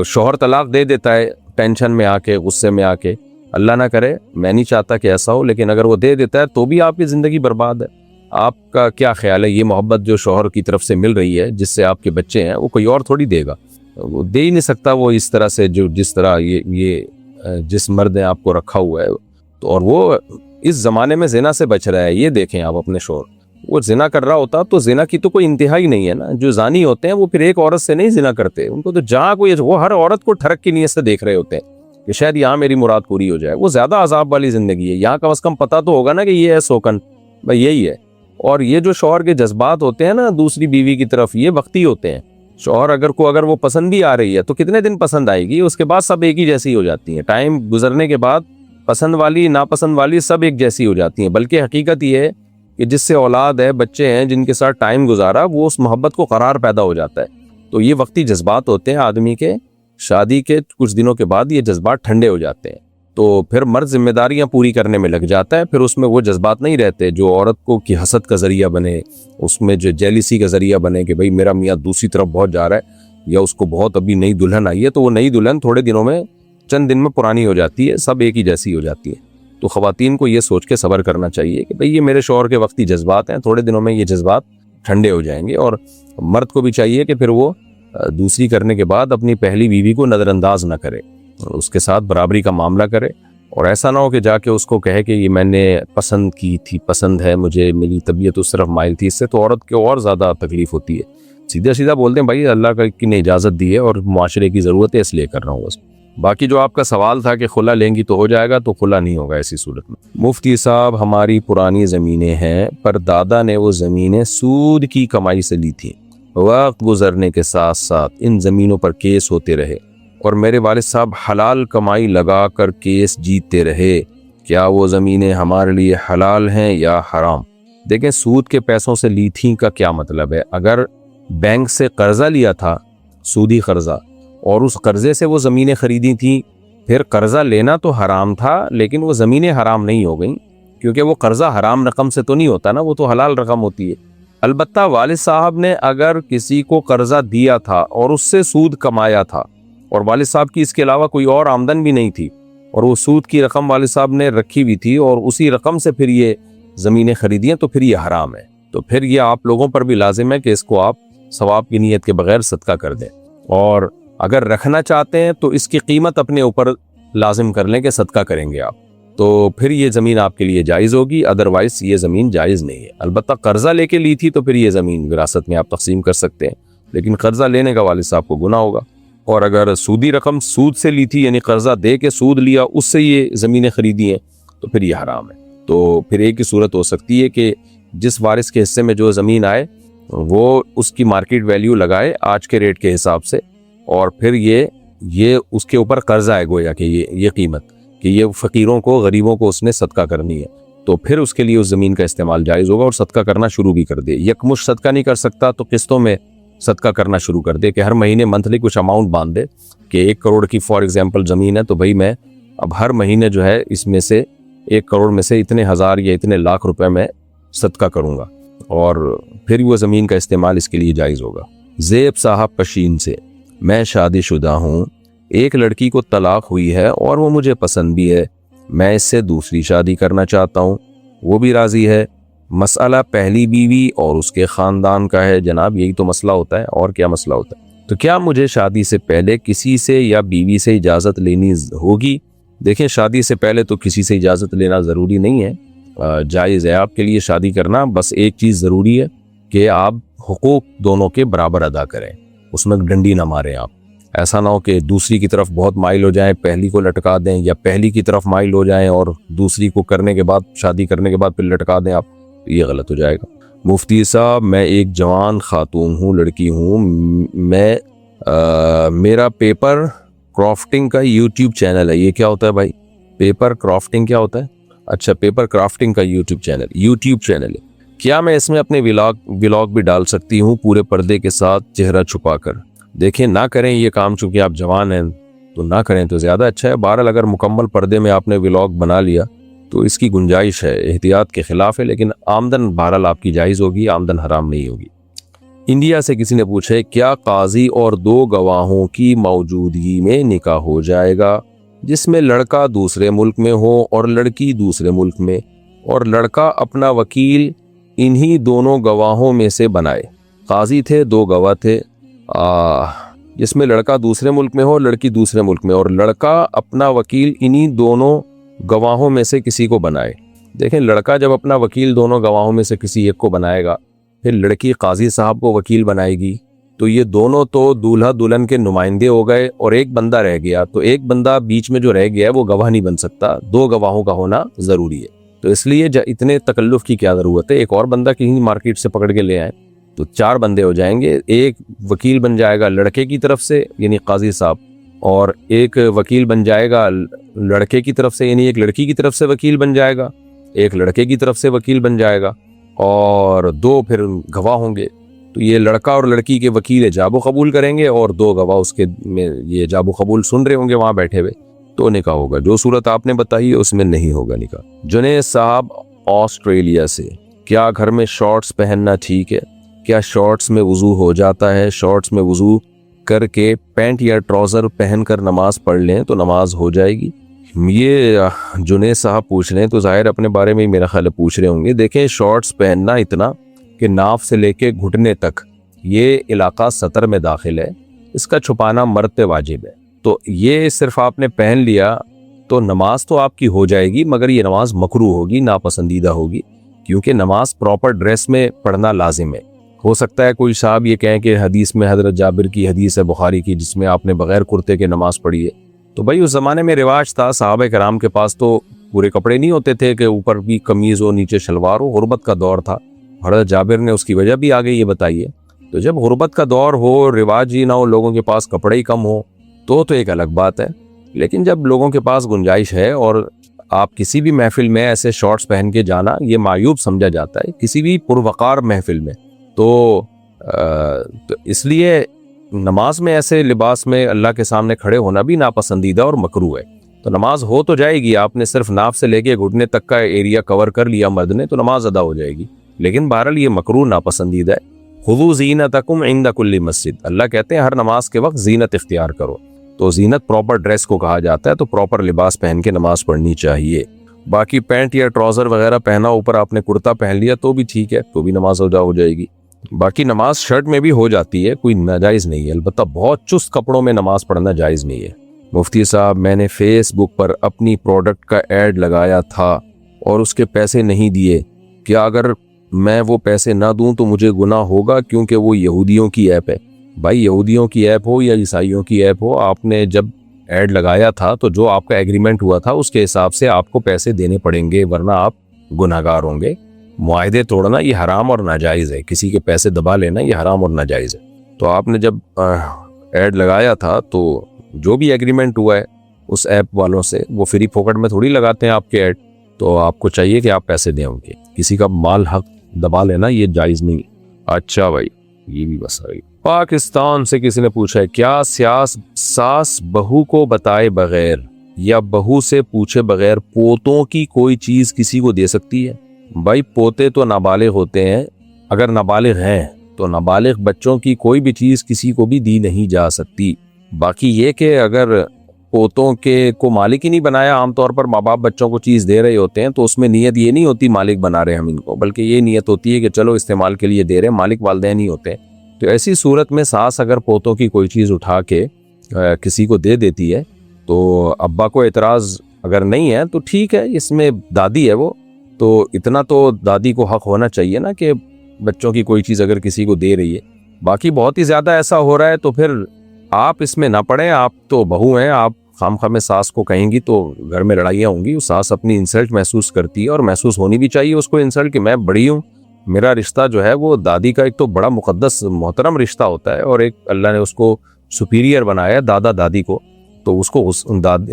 شوہر طلاق دے دیتا ہے ٹینشن میں آ کے، غصے میں آ کے، اللہ نہ کرے، میں نہیں چاہتا کہ ایسا ہو، لیکن اگر وہ دے دیتا ہے تو بھی آپ کی زندگی برباد ہے. آپ کا کیا خیال ہے؟ یہ محبت جو شوہر کی طرف سے مل رہی ہے، جس سے آپ کے بچے ہیں، وہ کوئی اور تھوڑی دے گا، وہ دے ہی نہیں سکتا وہ اس طرح سے، جس طرح یہ جس مرد نے آپ کو رکھا ہوا ہے. تو اور وہ اس زمانے میں زنا سے بچ رہا ہے. یہ دیکھیں آپ اپنے شوہر، وہ زنا کر رہا ہوتا تو زنا کی تو کوئی انتہا ہی نہیں ہے نا. جو زانی ہوتے ہیں وہ پھر ایک عورت سے نہیں زنا کرتے، ان کو تو جہاں کوئی، وہ ہر عورت کو ٹھڑک کی نیت سے دیکھ رہے ہوتے ہیں کہ شاید یہاں میری مراد پوری ہو جائے. وہ زیادہ عذاب والی زندگی ہے. یہاں کم از کم پتہ تو ہوگا نا کہ یہ ہے سوکن، بھائی یہی ہے. اور یہ جو شوہر کے جذبات ہوتے ہیں نا دوسری بیوی کی طرف، یہ وقتی ہوتے ہیں. شوہر اگر وہ پسند بھی آ رہی ہے تو کتنے دن پسند آئے گی، اس کے بعد سب ایک ہی جیسی ہو جاتی ہیں. ٹائم گزرنے کے بعد پسند والی ناپسند والی سب ایک جیسی ہو جاتی ہیں. بلکہ حقیقت یہ ہے کہ جس سے اولاد ہے، بچے ہیں، جن کے ساتھ ٹائم گزارا، وہ اس محبت کو قرار پیدا ہو جاتا ہے. تو یہ وقتی جذبات ہوتے ہیں آدمی کے، شادی کے کچھ دنوں کے بعد یہ جذبات ٹھنڈے ہو جاتے ہیں. تو پھر مرد ذمہ داریاں پوری کرنے میں لگ جاتا ہے. پھر اس میں وہ جذبات نہیں رہتے جو عورت کو کی حسد کا ذریعہ بنے، اس میں جو جیلیسی کا ذریعہ بنے کہ بھئی میرا میاں دوسری طرف بہت جا رہا ہے، یا اس کو بہت ابھی نئی دلہن آئی ہے تو وہ نئی دلہن تھوڑے دنوں میں، چند دن میں پرانی ہو جاتی ہے، سب ایک ہی جیسی ہو جاتی ہے. تو خواتین کو یہ سوچ کے صبر کرنا چاہیے کہ بھئی یہ میرے شوہر کے وقتی جذبات ہیں، تھوڑے دنوں میں یہ جذبات ٹھنڈے ہو جائیں گے. اور مرد کو بھی چاہیے کہ پھر وہ دوسری کرنے کے بعد اپنی پہلی بیوی کو نظر انداز نہ کرے، اس کے ساتھ برابری کا معاملہ کرے. اور ایسا نہ ہو کہ جا کے اس کو کہے کہ یہ میں نے پسند کی تھی، پسند ہے مجھے، میری طبیعت اس طرف مائل تھی. اس سے تو عورت کو اور زیادہ تکلیف ہوتی ہے. سیدھا سیدھا بولتے ہیں بھائی اللہ کی نے اجازت دی ہے اور معاشرے کی ضرورت ہے، اس لیے کر رہا ہوں بس. باقی جو آپ کا سوال تھا کہ خلا لیں گی تو ہو جائے گا، تو خلا نہیں ہوگا ایسی صورت میں. مفتی صاحب ہماری پرانی زمینیں ہیں، پر دادا نے وہ زمینیں سود کی کمائی سے لی تھیں. وقت گزرنے کے ساتھ ساتھ ان زمینوں پر کیس ہوتے رہے اور میرے والد صاحب حلال کمائی لگا کر کیس جیتتے رہے. کیا وہ زمینیں ہمارے لیے حلال ہیں یا حرام؟ دیکھیں سود کے پیسوں سے لی تھیں کا کیا مطلب ہے. اگر بینک سے قرضہ لیا تھا، سودی قرضہ، اور اس قرضے سے وہ زمینیں خریدی تھیں، پھر قرضہ لینا تو حرام تھا، لیکن وہ زمینیں حرام نہیں ہو گئیں، کیونکہ وہ قرضہ حرام رقم سے تو نہیں ہوتا نا، وہ تو حلال رقم ہوتی ہے. البتہ والد صاحب نے اگر کسی کو قرضہ دیا تھا اور اس سے سود کمایا تھا، اور والد صاحب کی اس کے علاوہ کوئی اور آمدن بھی نہیں تھی، اور وہ سود کی رقم والد صاحب نے رکھی ہوئی تھی اور اسی رقم سے پھر یہ زمینیں خریدی ہیں، تو پھر یہ حرام ہے. تو پھر یہ آپ لوگوں پر بھی لازم ہے کہ اس کو آپ ثواب کی نیت کے بغیر صدقہ کر دیں. اور اگر رکھنا چاہتے ہیں تو اس کی قیمت اپنے اوپر لازم کر لیں کہ صدقہ کریں گے آپ، تو پھر یہ زمین آپ کے لیے جائز ہوگی. ادروائز یہ زمین جائز نہیں ہے. البتہ قرضہ لے کے لی تھی تو پھر یہ زمین وراثت میں آپ تقسیم کر سکتے ہیں، لیکن قرضہ لینے کا والد صاحب کو گناہ ہوگا. اور اگر سودی رقم سود سے لی تھی، یعنی قرضہ دے کے سود لیا، اس سے یہ زمینیں خریدی ہیں، تو پھر یہ حرام ہے. تو پھر ایک ہی صورت ہو سکتی ہے کہ جس وارث کے حصے میں جو زمین آئے وہ اس کی مارکیٹ ویلیو لگائے آج کے ریٹ کے حساب سے، اور پھر یہ اس کے اوپر قرضہ ہے گویا کہ یہ قیمت کہ یہ فقیروں کو، غریبوں کو اس نے صدقہ کرنی ہے، تو پھر اس کے لیے اس زمین کا استعمال جائز ہوگا اور صدقہ کرنا شروع بھی کر دے. یکمشت صدقہ نہیں کر سکتا تو قسطوں میں صدقہ کرنا شروع کر دے کہ ہر مہینے منتھلی کچھ اماؤنٹ باندھ دے کہ 1 کروڑ کی فار ایگزامپل زمین ہے، تو بھائی میں اب ہر مہینے جو ہے اس میں سے 1 کروڑ میں سے اتنے ہزار یا اتنے لاکھ روپے میں صدقہ کروں گا، اور پھر وہ زمین کا استعمال اس کے لیے جائز ہوگا. زیب صاحب پشین سے، میں شادی شدہ ہوں، ایک لڑکی کو طلاق ہوئی ہے اور وہ مجھے پسند بھی ہے، میں اس سے دوسری شادی کرنا چاہتا ہوں، وہ بھی راضی ہے. مسئلہ پہلی بیوی اور اس کے خاندان کا ہے. جناب یہی تو مسئلہ ہوتا ہے، اور کیا مسئلہ ہوتا ہے؟ تو کیا مجھے شادی سے پہلے کسی سے یا بیوی سے اجازت لینی ہوگی؟ دیکھیں شادی سے پہلے تو کسی سے اجازت لینا ضروری نہیں ہے، جائز ہے آپ کے لیے شادی کرنا. بس ایک چیز ضروری ہے کہ آپ حقوق دونوں کے برابر ادا کریں، اس میں ڈنڈی نہ ماریں آپ. ایسا نہ ہو کہ دوسری کی طرف بہت مائل ہو جائیں، پہلی کو لٹکا دیں، یا پہلی کی طرف مائل ہو جائیں اور دوسری کو کرنے کے بعد، شادی کرنے کے بعد پھر لٹکا دیں آپ، یہ غلط ہو جائے گا. مفتی صاحب میں ایک جوان خاتون ہوں، لڑکی ہوں، میں میرا پیپر کرافٹنگ کا یوٹیوب چینل ہے. یہ کیا ہوتا ہے بھائی؟ پیپر کرافٹنگ کیا ہوتا ہے؟ اچھا، پیپر کرافٹنگ کا یوٹیوب چینل ہے. کیا میں اس میں اپنے ولاگ بھی ڈال سکتی ہوں پورے پردے کے ساتھ چہرہ چھپا کر؟ دیکھیں نہ کریں یہ کام، چونکہ آپ جوان ہیں تو نہ کریں تو زیادہ اچھا ہے. بہرحال اگر مکمل پردے میں آپ نے ولاگ بنا لیا تو اس کی گنجائش ہے، احتیاط کے خلاف ہے، لیکن آمدن بہرحال آپ کی جائز ہوگی، آمدن حرام نہیں ہوگی. انڈیا سے کسی نے پوچھا ہے کیا قاضی اور 2 گواہوں کی موجودگی میں نکاح ہو جائے گا جس میں لڑکا دوسرے ملک میں ہو اور لڑکی دوسرے ملک میں، اور لڑکا اپنا وکیل انہی دونوں گواہوں میں سے بنائے؟ قاضی تھے، 2 گواہ تھے، جس میں لڑکا دوسرے ملک میں ہو، لڑکی دوسرے ملک میں، اور لڑکا اپنا وکیل انہی دونوں گواہوں میں سے کسی کو بنائے. دیکھیں لڑکا جب اپنا وکیل دونوں گواہوں میں سے کسی ایک کو بنائے گا، پھر لڑکی قاضی صاحب کو وکیل بنائے گی، تو یہ دونوں تو دولہا دلہن کے نمائندے ہو گئے اور ایک بندہ رہ گیا. تو ایک بندہ بیچ میں جو رہ گیا وہ گواہ نہیں بن سکتا، 2 گواہوں کا ہونا ضروری ہے. تو اس لیے اتنے تکلف کی کیا ضرورت ہے؟ ایک اور بندہ کہیں مارکیٹ سے پکڑ کے لے آئیں تو 4 بندے ہو جائیں گے. ایک وکیل بن جائے گا لڑکے کی طرف سے یعنی قاضی صاحب، اور ایک وکیل بن جائے گا لڑکے کی طرف سے یعنی ایک لڑکی کی طرف سے وکیل بن جائے گا، ایک لڑکے کی طرف سے وکیل بن جائے گا، اور 2 پھر گواہ ہوں گے. تو یہ لڑکا اور لڑکی کے وکیل ایجاب و قبول کریں گے اور 2 گواہ اس کے میں یہ ایجاب و قبول سن رہے ہوں گے وہاں بیٹھے ہوئے، تو نکاح ہوگا. جو صورت آپ نے بتائی اس میں نہیں ہوگا نکاح. جنید صاحب آسٹریلیا سے، کیا گھر میں شارٹس پہننا ٹھیک ہے؟ کیا شارٹس میں وضو ہو جاتا ہے؟ شارٹس میں وضو کر کے پینٹ یا ٹراؤزر پہن کر نماز پڑھ لیں تو نماز ہو جائے گی؟ یہ جنید صاحب پوچھ رہے ہیں تو ظاہر اپنے بارے میں میرا خیال پوچھ رہے ہوں گے. دیکھیں شارٹس پہننا اتنا کہ ناف سے لے کے گھٹنے تک یہ علاقہ سطر میں داخل ہے، اس کا چھپانا مرد واجب ہے. تو یہ صرف آپ نے پہن لیا تو نماز تو آپ کی ہو جائے گی، مگر یہ نماز مکروہ ہوگی، ناپسندیدہ ہوگی، کیونکہ نماز پراپر ڈریس میں پڑھنا لازم ہے. ہو سکتا ہے کوئی صاحب یہ کہیں کہ حدیث میں حضرت جابر کی حدیث ہے بخاری کی جس میں آپ نے بغیر کرتے کے نماز پڑھی ہے. تو بھائی اس زمانے میں رواج تھا، صحابہ کرام کے پاس تو پورے کپڑے نہیں ہوتے تھے کہ اوپر بھی قمیض ہو نیچے شلوار ہو، غربت کا دور تھا. حضرت جابر نے اس کی وجہ بھی آگے یہ بتائیے. تو جب غربت کا دور ہو، رواج ہی نہ ہو، لوگوں کے پاس کپڑے ہی کم ہو تو ایک الگ بات ہے. لیکن جب لوگوں کے پاس گنجائش ہے اور آپ کسی بھی محفل میں ایسے شارٹس پہن کے جانا یہ معیوب سمجھا جاتا ہے کسی بھی پروقار محفل میں. تو اس لیے نماز میں ایسے لباس میں اللہ کے سامنے کھڑے ہونا بھی ناپسندیدہ اور مکروہ ہے. تو نماز ہو تو جائے گی، آپ نے صرف ناف سے لے کے گھٹنے تک کا ایریا کور کر لیا مرد نے تو نماز ادا ہو جائے گی. لیکن بہرحال یہ مکروہ ناپسندیدہ ہے. خذوا زینتکم عند کل مسجد، اللہ کہتے ہیں ہر نماز کے وقت زینت اختیار کرو. تو زینت پراپر ڈریس کو کہا جاتا ہے، تو پراپر لباس پہن کے نماز پڑھنی چاہیے. باقی پینٹ یا ٹراؤزر وغیرہ پہنا، اوپر آپ نے کرتا پہن لیا تو بھی ٹھیک ہے، تو بھی نماز ادا ہو جائے گی. باقی نماز شرٹ میں بھی ہو جاتی ہے، کوئی ناجائز نہیں ہے، البتہ بہت چست کپڑوں میں نماز پڑھنا جائز نہیں ہے. مفتی صاحب میں نے فیس بک پر اپنی پروڈکٹ کا ایڈ لگایا تھا اور اس کے پیسے نہیں دیے، کیا اگر میں وہ پیسے نہ دوں تو مجھے گناہ ہوگا کیونکہ وہ یہودیوں کی ایپ ہے؟ بھائی یہودیوں کی ایپ ہو یا عیسائیوں کی ایپ ہو، آپ نے جب ایڈ لگایا تھا تو جو آپ کا ایگریمنٹ ہوا تھا اس کے حساب سے آپ کو پیسے دینے پڑیں گے، ورنہ آپ گناہگار ہوں گے. معاہدے توڑنا یہ حرام اور ناجائز ہے، کسی کے پیسے دبا لینا یہ حرام اور ناجائز ہے. تو آپ نے جب ایڈ لگایا تھا تو جو بھی ایگریمنٹ ہوا ہے اس ایپ والوں سے، وہ فری پھوکٹ میں تھوڑی لگاتے ہیں آپ کے ایڈ، تو آپ کو چاہیے کہ آپ پیسے دیں ان کے. کسی کا مال حق دبا لینا یہ جائز نہیں. اچھا بھائی یہ بھی بس آئی. پاکستان سے کسی نے پوچھا ہے کیا ساس بہو کو بتائے بغیر یا بہو سے پوچھے بغیر پوتوں کی کوئی چیز کسی کو دے سکتی ہے؟ بھائی پوتے تو نابالغ ہوتے ہیں، اگر نابالغ ہیں تو نابالغ بچوں کی کوئی بھی چیز کسی کو بھی دی نہیں جا سکتی. باقی یہ کہ اگر پوتوں کے کو مالک ہی نہیں بنایا، عام طور پر ماں باپ بچوں کو چیز دے رہے ہوتے ہیں تو اس میں نیت یہ نہیں ہوتی مالک بنا رہے ہم ان کو، بلکہ یہ نیت ہوتی ہے کہ چلو استعمال کے لیے دے رہے ہیں، مالک والدین ہی ہوتے ہیں. تو ایسی صورت میں ساس اگر پوتوں کی کوئی چیز اٹھا کے کسی کو دے دیتی ہے تو ابا کو اعتراض اگر نہیں ہے تو ٹھیک ہے، اس میں دادی ہے وہ، تو اتنا تو دادی کو حق ہونا چاہیے نا کہ بچوں کی کوئی چیز اگر کسی کو دے رہی ہے. باقی بہت ہی زیادہ ایسا ہو رہا ہے تو پھر آپ اس میں نہ پڑیں، آپ تو بہو ہیں، آپ خام خواہ میں ساس کو کہیں گی تو گھر میں لڑائیاں ہوں گی. ساس اپنی انسلٹ محسوس کرتی ہے اور محسوس ہونی بھی چاہیے اس کو انسلٹ کہ میں بڑی ہوں، میرا رشتہ جو ہے وہ دادی کا ایک تو بڑا مقدس محترم رشتہ ہوتا ہے، اور ایک اللہ نے اس کو سپیریئر بنایا دادا دادی کو، تو اس کو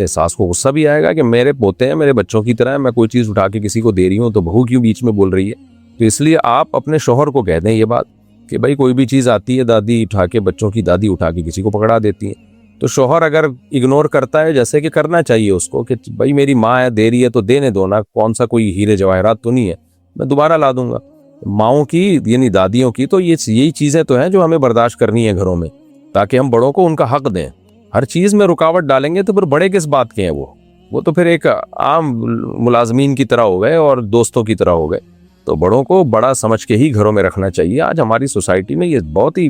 ساس کو غصہ بھی آئے گا کہ میرے پوتے ہیں، میرے بچوں کی طرح ہے، میں کوئی چیز اٹھا کے کسی کو دے رہی ہوں تو بہو کیوں بیچ میں بول رہی ہے. تو اس لیے آپ اپنے شوہر کو کہہ دیں یہ بات کہ بھائی کوئی بھی چیز آتی ہے دادی اٹھا کے، بچوں کی دادی اٹھا کے کسی کو پکڑا دیتی ہیں. تو شوہر اگر اگنور کرتا ہے، جیسے کہ کرنا چاہیے اس کو کہ بھائی میری ماں ہے دے رہی ہے تو دینے دو نا، کون سا کوئی ہیرے جواہرات تو نہیں ہے، میں دوبارہ لا دوں گا. ماؤں کی یعنی دادیوں کی تو یہی چیزیں تو ہیں جو ہمیں برداشت کرنی ہے گھروں میں، تاکہ ہم بڑوں کو ان کا حق دیں. ہر چیز میں رکاوٹ ڈالیں گے تو پھر بڑے کس بات کے ہیں، وہ تو پھر ایک عام ملازمین کی طرح ہو گئے اور دوستوں کی طرح ہو گئے. تو بڑوں کو بڑا سمجھ کے ہی گھروں میں رکھنا چاہیے. آج ہماری سوسائٹی میں یہ بہت ہی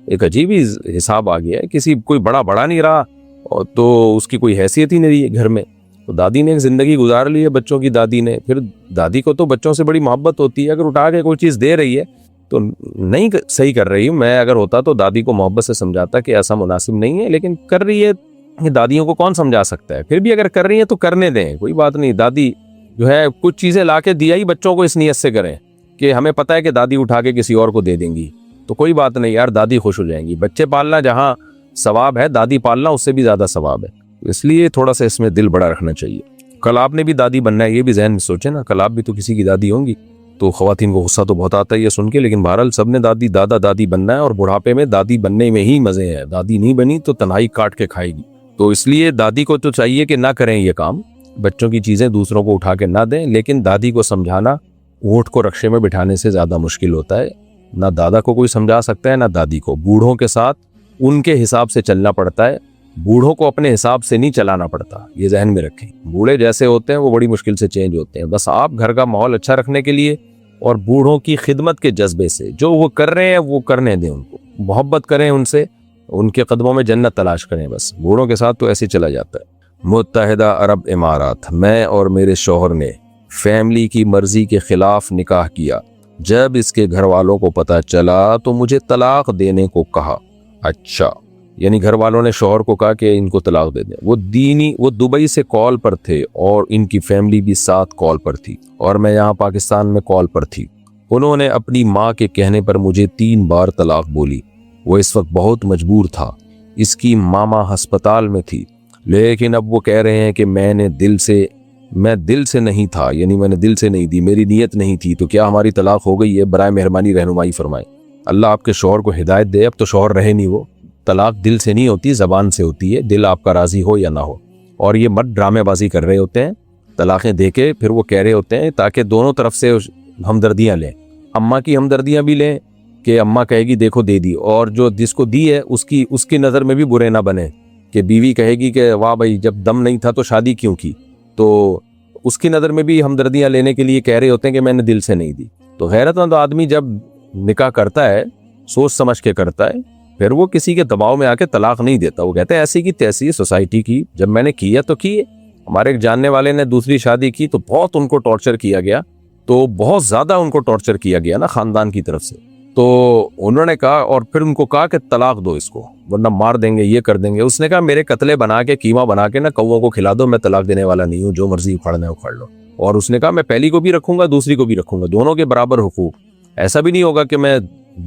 ایک عجیب ہی حساب آ گیا ہے، کوئی بڑا نہیں رہا اور تو اس کی کوئی حیثیت ہی نہیں رہی ہے گھر میں. تو دادی نے ایک زندگی گزار لی ہے بچوں کی دادی نے، پھر دادی کو تو بچوں سے بڑی محبت ہوتی ہے، اگر اٹھا کے کوئی چیز دے رہی ہے تو نہیں صحیح کر رہی ہوں. میں اگر ہوتا تو دادی کو محبت سے سمجھاتا کہ ایسا مناسب نہیں ہے، لیکن کر رہی ہے، دادیوں کو کون سمجھا سکتا ہے. پھر بھی اگر کر رہی ہیں تو کرنے دیں، کوئی بات نہیں. دادی جو ہے کچھ چیزیں لا کے دیا ہی بچوں کو اس نیت سے کریں کہ ہمیں پتہ ہے کہ دادی اٹھا کے کسی اور کو دے دیں گی، تو کوئی بات نہیں یار، دادی خوش ہو جائیں گی. بچے پالنا جہاں ثواب ہے، دادی پالنا اس سے بھی زیادہ ثواب ہے. اس لیے تھوڑا سا اس میں دل بڑا رکھنا چاہیے. کل آپ نے بھی دادی بننا ہے، یہ بھی ذہن میں سوچیں نا، کل آپ بھی تو کسی کی دادی ہوں گی. تو خواتین کو غصہ تو بہت آتا ہے یہ سن کے، لیکن بہرحال سب نے دادی بننا ہے، اور بڑھاپے میں دادی بننے میں ہی مزے ہیں. دادی نہیں بنی تو تنہائی کاٹ کے کھائے گی. تو اس لیے دادی کو تو چاہیے کہ نہ کریں یہ کام، بچوں کی چیزیں دوسروں کو اٹھا کے نہ دیں. لیکن دادی کو سمجھانا اونٹ کو رکشے میں بٹھانے سے زیادہ مشکل ہوتا ہے. نہ دادا کو کوئی سمجھا سکتا ہے نہ دادی کو. بوڑھوں کے ساتھ ان کے حساب سے چلنا پڑتا ہے، بوڑھوں کو اپنے حساب سے نہیں چلانا پڑتا. یہ ذہن میں رکھیں، بوڑھے جیسے ہوتے ہیں وہ بڑی مشکل سے چینج ہوتے ہیں. بس آپ گھر کا ماحول اچھا رکھنے کے لیے اور بوڑھوں کی خدمت کے جذبے سے جو وہ کر رہے ہیں وہ کرنے دیں، ان کو محبت کریں، ان سے ان کے قدموں میں جنت تلاش کریں. بس بوڑھوں کے ساتھ تو ایسے چلا جاتا ہے. متحدہ عرب امارات. میں اور میرے شوہر نے فیملی کی مرضی کے خلاف نکاح کیا. جب اس کے گھر والوں کو پتہ چلا تو مجھے طلاق دینے کو کہا. اچھا، یعنی گھر والوں نے شوہر کو کہا کہ ان کو طلاق دے دیں. وہ دبئی سے کال پر تھے اور ان کی فیملی بھی ساتھ کال پر تھی، اور میں یہاں پاکستان میں کال پر تھی. انہوں نے اپنی ماں کے کہنے پر مجھے 3 بار طلاق بولی. وہ اس وقت بہت مجبور تھا، اس کی ماما ہسپتال میں تھی. لیکن اب وہ کہہ رہے ہیں کہ میں دل سے نہیں تھا، یعنی میں نے دل سے نہیں دی، میری نیت نہیں تھی. تو کیا ہماری طلاق ہو گئی ہے؟ برائے مہربانی رہنمائی فرمائیں. اللہ آپ کے شوہر کو ہدایت دے. اب تو شوہر رہے نہیں. وہ طلاق دل سے نہیں ہوتی، زبان سے ہوتی ہے، دل آپ کا راضی ہو یا نہ ہو. اور یہ مرد ڈرامے بازی کر رہے ہوتے ہیں طلاقیں دے کے، پھر وہ کہہ رہے ہوتے ہیں تاکہ دونوں طرف سے ہمدردیاں لیں. اماں کی ہمدردیاں بھی لیں کہ اماں کہے گی دیکھو دے دی، اور جو جس کو دی ہے اس کی نظر میں بھی برے نہ بنے کہ بیوی کہے گی کہ واہ بھائی جب دم نہیں تھا تو شادی کیوں کی. تو اس کی نظر میں بھی ہمدردیاں لینے کے لیے کہہ رہے ہوتے ہیں کہ میں نے دل سے نہیں دی. تو غیرت مند آدمی جب نکاح کرتا ہے سوچ سمجھ کے کرتا ہے، پھر وہ کسی کے دباؤ میں آ کے طلاق نہیں دیتا. وہ کہتے ہیں ایسی کی تیسی سوسائٹی کی، جب میں نے کیا تو کی. ہمارے ایک جاننے والے نے دوسری شادی کی تو بہت ان کو ٹارچر کیا گیا، تو بہت زیادہ ان کو ٹارچر کیا گیا نا خاندان کی طرف سے. تو انہوں نے کہا، اور پھر ان کو کہا کہ طلاق دو اس کو ورنہ مار دیں گے، یہ کر دیں گے. اس نے کہا میرے قتلے بنا کے قیمہ بنا کے نا کووں کو کھلا دو، میں طلاق دینے والا نہیں ہوں، جو مرضی اکھاڑنا ہے اکھاڑ لو. اور اس نے کہا میں پہلی کو بھی رکھوں گا دوسری کو بھی رکھوں گا، دونوں کے برابر حقوق. ایسا بھی نہیں ہوگا کہ میں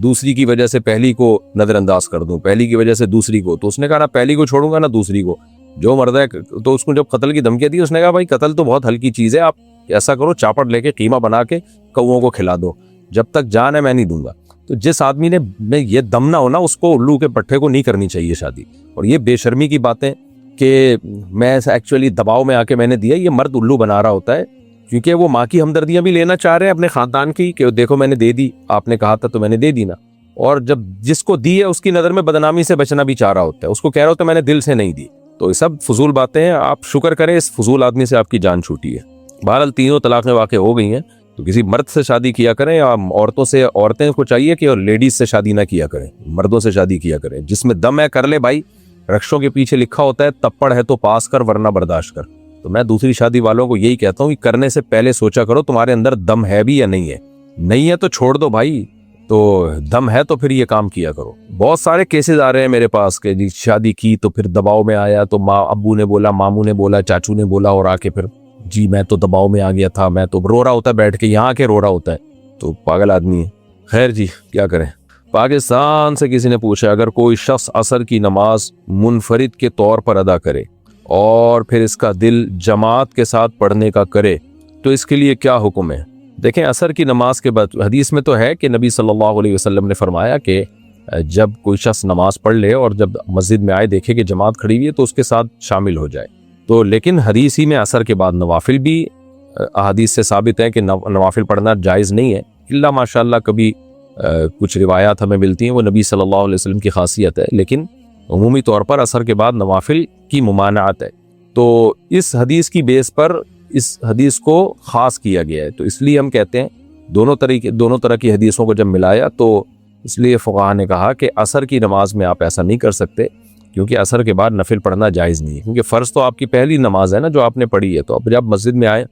دوسری کی وجہ سے پہلی کو نظر انداز کر دوں، پہلی کی وجہ سے دوسری کو. تو اس نے کہا نہ پہلی کو چھوڑوں گا نہ دوسری کو، جو مرد ہے. تو اس کو جب قتل کی دھمکی دی، اس نے کہا بھائی قتل تو بہت ہلکی چیز ہے، آپ ایسا کرو چاپڑ لے کے قیمہ بنا کے کووں کو کھلا دو، جب تک جان ہے میں نہیں دوں گا. تو جس آدمی نے میں یہ دم نہ ہونا، اس کو الو کے پٹھے کو نہیں کرنی چاہیے شادی. اور یہ بے شرمی کی باتیں کہ میں ایکچولی دباؤ میں آ کے میں نے دیا، یہ مرد الو بنا رہا ہوتا ہے، کیونکہ وہ ماں کی ہمدردیاں بھی لینا چاہ رہے ہیں اپنے خاندان کی کہ دیکھو میں نے دے دی، آپ نے کہا تھا تو میں نے دے دی نا. اور جب جس کو دی ہے اس کی نظر میں بدنامی سے بچنا بھی چاہ رہا ہوتا ہے، اس کو کہہ رہا ہوتا ہے میں نے دل سے نہیں دی. تو یہ سب فضول باتیں ہیں. آپ شکر کریں اس فضول آدمی سے آپ کی جان چھوٹی ہے. بہرحال تینوں طلاقیں واقع ہو گئی ہیں، تو کسی مرد سے شادی کیا کریں، یا عورتیں کو چاہیے کہ اور لیڈیز سے شادی نہ کیا کریں، مردوں سے شادی کیا کریں. جس میں دم ہے کر لے بھائی. رکشوں کے پیچھے لکھا ہوتا ہے تپڑ ہے تو پاس کر ورنہ برداشت کر. تو میں دوسری شادی والوں کو یہی کہتا ہوں کہ کرنے سے پہلے سوچا کرو تمہارے اندر دم ہے بھی یا نہیں ہے. نہیں ہے تو چھوڑ دو بھائی، تو دم ہے تو پھر یہ کام کیا کرو. بہت سارے کیسز آ رہے ہیں میرے پاس کہ جی شادی کی تو پھر دباؤ میں آیا، تو ماں ابو نے بولا، ماموں نے بولا، چاچو نے بولا، اور آ کے پھر جی میں تو دباؤ میں آ گیا تھا، میں تو رو رہا ہوتا ہے بیٹھ کے، یہاں کے رو رہا ہوتا ہے. تو پاگل آدمی ہے. خیر جی کیا کریں. پاکستان سے کسی نے پوچھا اگر کوئی شخص عصر کی نماز منفرد کے طور پر ادا کرے اور پھر اس کا دل جماعت کے ساتھ پڑھنے کا کرے تو اس کے لیے کیا حکم ہے؟ دیکھیں عصر کی نماز کے بعد حدیث میں تو ہے کہ نبی صلی اللہ علیہ وسلم نے فرمایا کہ جب کوئی شخص نماز پڑھ لے اور جب مسجد میں آئے دیکھے کہ جماعت کھڑی ہوئی ہے تو اس کے ساتھ شامل ہو جائے. تو لیکن حدیث ہی میں عصر کے بعد نوافل بھی احادیث سے ثابت ہے کہ نوافل پڑھنا جائز نہیں ہے الا ماشاءاللہ کبھی کچھ روایات ہمیں ملتی ہیں وہ نبی صلی اللہ علیہ وسلم کی خاصیت ہے، لیکن عمومی طور پر عصر کے بعد نوافل کی ممانعت ہے. تو اس حدیث کی بیس پر اس حدیث کو خاص کیا گیا ہے. تو اس لیے ہم کہتے ہیں دونوں طرح کی حدیثوں کو جب ملایا تو اس لیے فقہا نے کہا کہ عصر کی نماز میں آپ ایسا نہیں کر سکتے کیونکہ عصر کے بعد نفل پڑھنا جائز نہیں ہے، کیونکہ فرض تو آپ کی پہلی نماز ہے نا جو آپ نے پڑھی ہے. تو اب جب مسجد میں آئے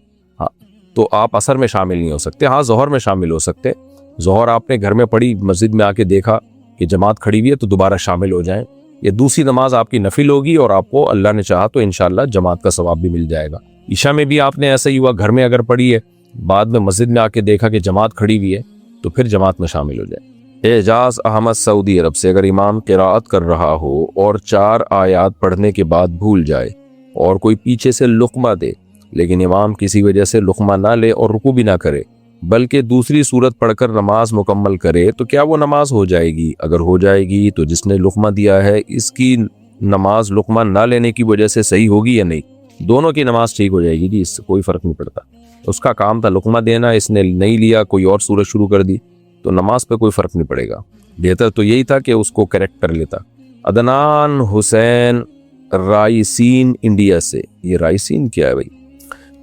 تو آپ عصر میں شامل نہیں ہو سکتے. ہاں ظہر میں شامل ہو سکتے. ظہر آپ نے گھر میں پڑھی، مسجد میں آ کے دیکھا کہ جماعت کھڑی ہوئی ہے تو دوبارہ شامل ہو جائیں. یہ دوسری نماز آپ کی نفل ہوگی اور آپ کو اللہ نے چاہا تو انشاءاللہ جماعت کا ثواب بھی مل جائے گا. عشاء میں بھی آپ نے ایسا ہی ہوا، گھر میں اگر پڑھی ہے بعد میں مسجد میں آ کے دیکھا کہ جماعت کھڑی ہوئی ہے تو پھر جماعت میں شامل ہو جائے. اعجاز احمد سعودی عرب سے اگر امام قراءت کر رہا ہو اور 4 آیات پڑھنے کے بعد بھول جائے اور کوئی پیچھے سے لقمہ دے لیکن امام کسی وجہ سے لقمہ نہ لے اور رکوع بھی نہ کرے بلکہ دوسری سورت پڑھ کر نماز مکمل کرے تو کیا وہ نماز ہو جائے گی؟ اگر ہو جائے گی تو جس نے لقمہ دیا ہے اس کی نماز لقمہ نہ لینے کی وجہ سے صحیح ہوگی یا نہیں؟ دونوں کی نماز ٹھیک ہو جائے گی جی، اس سے کوئی فرق نہیں پڑتا. اس کا کام تھا لقمہ دینا، اس نے نہیں لیا، کوئی اور سورت شروع کر دی تو نماز پہ کوئی فرق نہیں پڑے گا. بہتر تو یہی تھا کہ اس کو کریکٹ کر لیتا. عدنان حسین رائسین انڈیا سے، یہ رائسین کیا ہے بھائی؟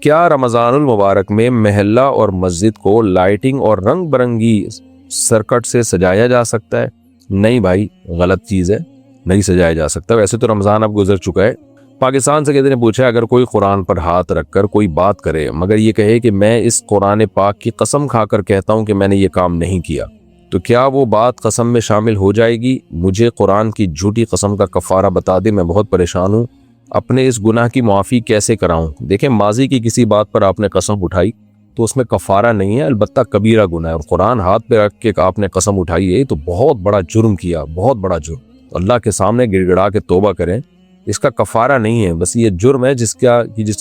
کیا رمضان المبارک میں محلہ اور مسجد کو لائٹنگ اور رنگ برنگی سرکٹ سے سجایا جا سکتا ہے؟ نہیں بھائی، غلط چیز ہے، نہیں سجایا جا سکتا. ویسے تو رمضان اب گزر چکا ہے. پاکستان سے کسی نے پوچھا اگر کوئی قرآن پر ہاتھ رکھ کر کوئی بات کرے مگر یہ کہے کہ میں اس قرآن پاک کی قسم کھا کر کہتا ہوں کہ میں نے یہ کام نہیں کیا تو کیا وہ بات قسم میں شامل ہو جائے گی؟ مجھے قرآن کی جھوٹی قسم کا کفارہ بتا دے، میں بہت پریشان ہوں، اپنے اس گناہ کی معافی کیسے کراؤں؟ دیکھیں ماضی کی کسی بات پر آپ نے قسم اٹھائی تو اس میں کفارہ نہیں ہے، البتہ کبیرہ گناہ ہے. اور قرآن ہاتھ پہ رکھ کے آپ نے قسم اٹھائی ہے تو بہت بڑا جرم کیا، بہت بڑا جرم. اللہ کے سامنے گڑ گڑا کے توبہ کریں، اس کا کفارہ نہیں ہے، بس یہ جرم ہے جس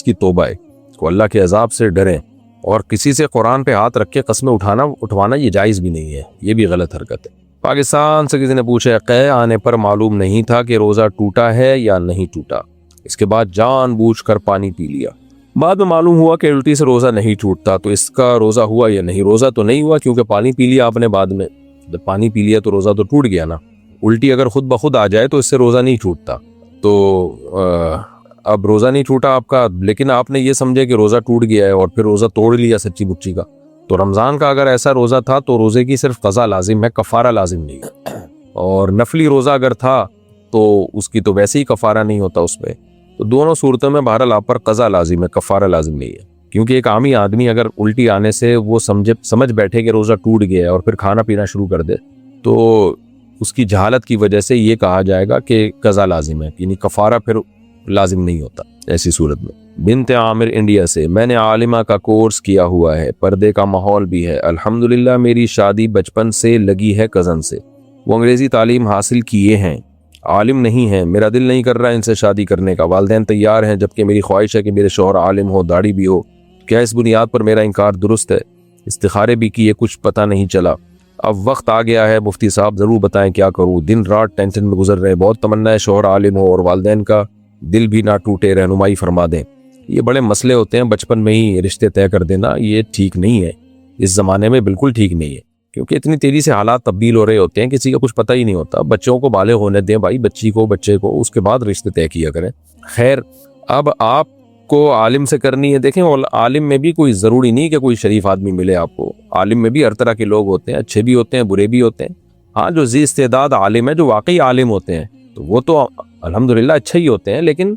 کی توبہ ہے. کو اللہ کے عذاب سے ڈریں. اور کسی سے قرآن پہ ہاتھ رکھ کے قسمیں اٹھوانا یہ جائز بھی نہیں ہے، یہ بھی غلط حرکت ہے. پاکستان سے کسی نے پوچھا قے آنے پر معلوم نہیں تھا کہ روزہ ٹوٹا ہے یا نہیں ٹوٹا، اس کے بعد جان بوجھ کر پانی پی لیا، بعد میں معلوم ہوا کہ الٹی سے روزہ نہیں ٹوٹتا، تو اس کا روزہ ہوا یا نہیں؟ روزہ تو نہیں ہوا کیونکہ پانی پی لیا آپ نے بعد میں. جب پانی پی لیا تو روزہ تو ٹوٹ گیا نا. الٹی اگر خود بخود آ جائے تو اس سے روزہ نہیں ٹوٹتا. تو اب روزہ نہیں ٹوٹا آپ کا، لیکن آپ نے یہ سمجھے کہ روزہ ٹوٹ گیا ہے اور پھر روزہ توڑ لیا سچی بچی کا. تو رمضان کا اگر ایسا روزہ تھا تو روزے کی صرف قضا لازم ہے، کفارہ لازم نہیں ہے. اور نفلی روزہ اگر تھا تو اس کی تو ویسے ہی کفارہ نہیں ہوتا اس پہ. تو دونوں صورتوں میں بہرحال آپ پر قضا لازم ہے، کفارہ لازم نہیں ہے. کیونکہ ایک عامی آدمی اگر الٹی آنے سے وہ سمجھ بیٹھے کہ روزہ ٹوٹ گیا ہے اور پھر کھانا پینا شروع کر دے تو اس کی جہالت کی وجہ سے یہ کہا جائے گا کہ قضا لازم ہے، یعنی کفارہ پھر لازم نہیں ہوتا ایسی صورت میں. بنت عامر انڈیا سے، میں نے عالمہ کا کورس کیا ہوا ہے، پردے کا ماحول بھی ہے الحمدللہ. میری شادی بچپن سے لگی ہے کزن سے، وہ انگریزی تعلیم حاصل کیے ہیں، عالم نہیں ہیں. میرا دل نہیں کر رہا ان سے شادی کرنے کا. والدین تیار ہیں جبکہ میری خواہش ہے کہ میرے شوہر عالم ہو، داڑھی بھی ہو. کیا اس بنیاد پر میرا انکار درست ہے؟ استخارے بھی کیے، کچھ پتہ نہیں چلا. اب وقت آ گیا ہے، مفتی صاحب ضرور بتائیں کیا کروں. دن رات ٹینشن میں گزر رہے، بہت تمنا ہے شوہر عالم ہو اور والدین کا دل بھی نہ ٹوٹے، رہنمائی فرما دیں. یہ بڑے مسئلے ہوتے ہیں، بچپن میں ہی رشتے طے کر دینا یہ ٹھیک نہیں ہے، اس زمانے میں بالکل ٹھیک نہیں ہے. کیونکہ اتنی تیزی سے حالات تبدیل ہو رہے ہوتے ہیں، کسی کا کچھ پتہ ہی نہیں ہوتا. بچوں کو بالغ ہونے دیں بھائی، بچے کو، اس کے بعد رشتے طے کیا کریں. خیر اب آپ کو عالم سے کرنی ہے. دیکھیں عالم میں بھی کوئی ضروری نہیں کہ کوئی شریف آدمی ملے آپ کو. عالم میں بھی ہر طرح کے لوگ ہوتے ہیں، اچھے بھی ہوتے ہیں، برے بھی ہوتے ہیں. ہاں جو ذی استعداد عالم ہے، جو واقعی عالم ہوتے ہیں تو وہ تو الحمدللہ اچھے ہی ہوتے ہیں. لیکن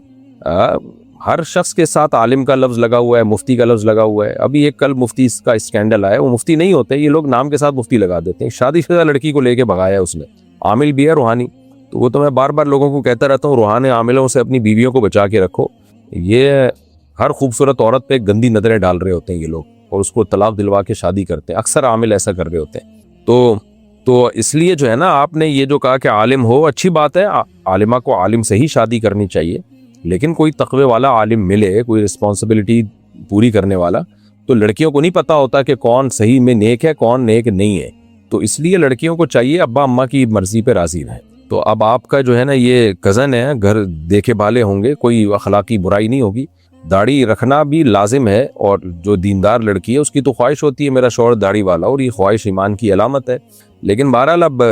ہر شخص کے ساتھ عالم کا لفظ لگا ہوا ہے، مفتی کا لفظ لگا ہوا ہے. ابھی ایک کل مفتی کا اسکینڈل آیا، وہ مفتی نہیں ہوتے، یہ لوگ نام کے ساتھ مفتی لگا دیتے ہیں. شادی شدہ لڑکی کو لے کے بھگایا اس نے، عامل بھی ہے روحانی. تو وہ تو میں بار بار لوگوں کو کہتا رہتا ہوں، روحانی عاملوں سے اپنی بیویوں کو بچا کے رکھو. یہ ہر خوبصورت عورت پہ گندی نظریں ڈال رہے ہوتے ہیں یہ لوگ. اور اس کو طلاق دلوا کے شادی کرتے ہیں. اکثر عامل ایسا کر رہے ہوتے ہیں. تو اس لیے جو ہے نا آپ نے یہ جو کہا کہ عالم ہو, اچھی بات ہے, عالمہ کو عالم سے ہی شادی کرنی چاہیے, لیکن کوئی تقوی والا عالم ملے, کوئی رسپانسبلٹی پوری کرنے والا. تو لڑکیوں کو نہیں پتا ہوتا کہ کون صحیح میں نیک ہے کون نیک نہیں ہے, تو اس لیے لڑکیوں کو چاہیے ابا اماں کی مرضی پہ راضی رہیں. تو اب آپ کا جو ہے نا یہ کزن ہے, گھر دیکھے بھالے ہوں گے, کوئی اخلاقی برائی نہیں ہوگی. داڑھی رکھنا بھی لازم ہے, اور جو دیندار لڑکی ہے اس کی تو خواہش ہوتی ہے میرا شوہر داڑھی والا, اور یہ خواہش ایمان کی علامت ہے. لیکن بہرحال اب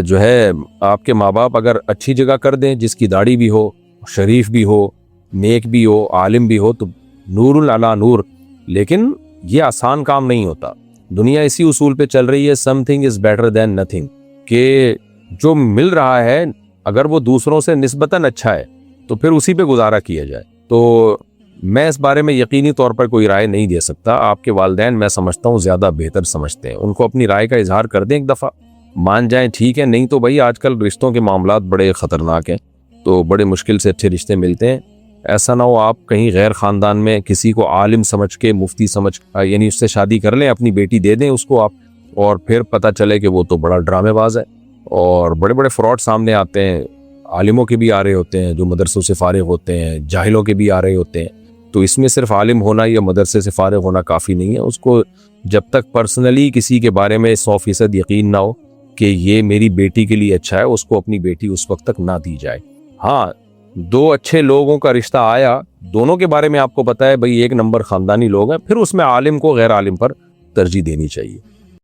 جو ہے آپ کے ماں باپ اگر اچھی جگہ کر دیں جس کی داڑھی بھی ہو, شریف بھی ہو, نیک بھی ہو, عالم بھی ہو, تو نور علی نور. لیکن یہ آسان کام نہیں ہوتا. دنیا اسی اصول پہ چل رہی ہے, some thing is better than nothing, کہ جو مل رہا ہے اگر وہ دوسروں سے نسبتاً اچھا ہے تو پھر اسی پہ گزارا کیا جائے. تو میں اس بارے میں یقینی طور پر کوئی رائے نہیں دے سکتا. آپ کے والدین میں سمجھتا ہوں زیادہ بہتر سمجھتے ہیں, ان کو اپنی رائے کا اظہار کر دیں, ایک دفعہ مان جائیں ٹھیک ہے, نہیں تو بھائی آج کل رشتوں کے معاملات بڑے خطرناک ہیں, تو بڑے مشکل سے اچھے رشتے ملتے ہیں. ایسا نہ ہو آپ کہیں غیر خاندان میں کسی کو عالم سمجھ کے, مفتی سمجھ یعنی اس سے شادی کر لیں, اپنی بیٹی دے دیں اس کو آپ, اور پھر پتہ چلے کہ وہ تو بڑا ڈرامے باز ہے, اور بڑے بڑے فراڈ سامنے آتے ہیں. عالموں کے بھی آ رہے ہوتے ہیں جو مدرسوں سے فارغ ہوتے ہیں, جاہلوں کے بھی آ رہے ہوتے ہیں. تو اس میں صرف عالم ہونا یا مدرسے سے فارغ ہونا کافی نہیں ہے. اس کو جب تک پرسنلی کسی کے بارے میں 100% یقین نہ ہو کہ یہ میری بیٹی کے لیے اچھا ہے, اس کو اپنی بیٹی اس وقت تک نہ دی جائے. ہاں, دو اچھے لوگوں کا رشتہ آیا, دونوں کے بارے میں آپ کو پتا ہے بھئی ایک نمبر خاندانی لوگ ہیں, پھر اس میں عالم کو غیر عالم پر ترجیح دینی چاہیے.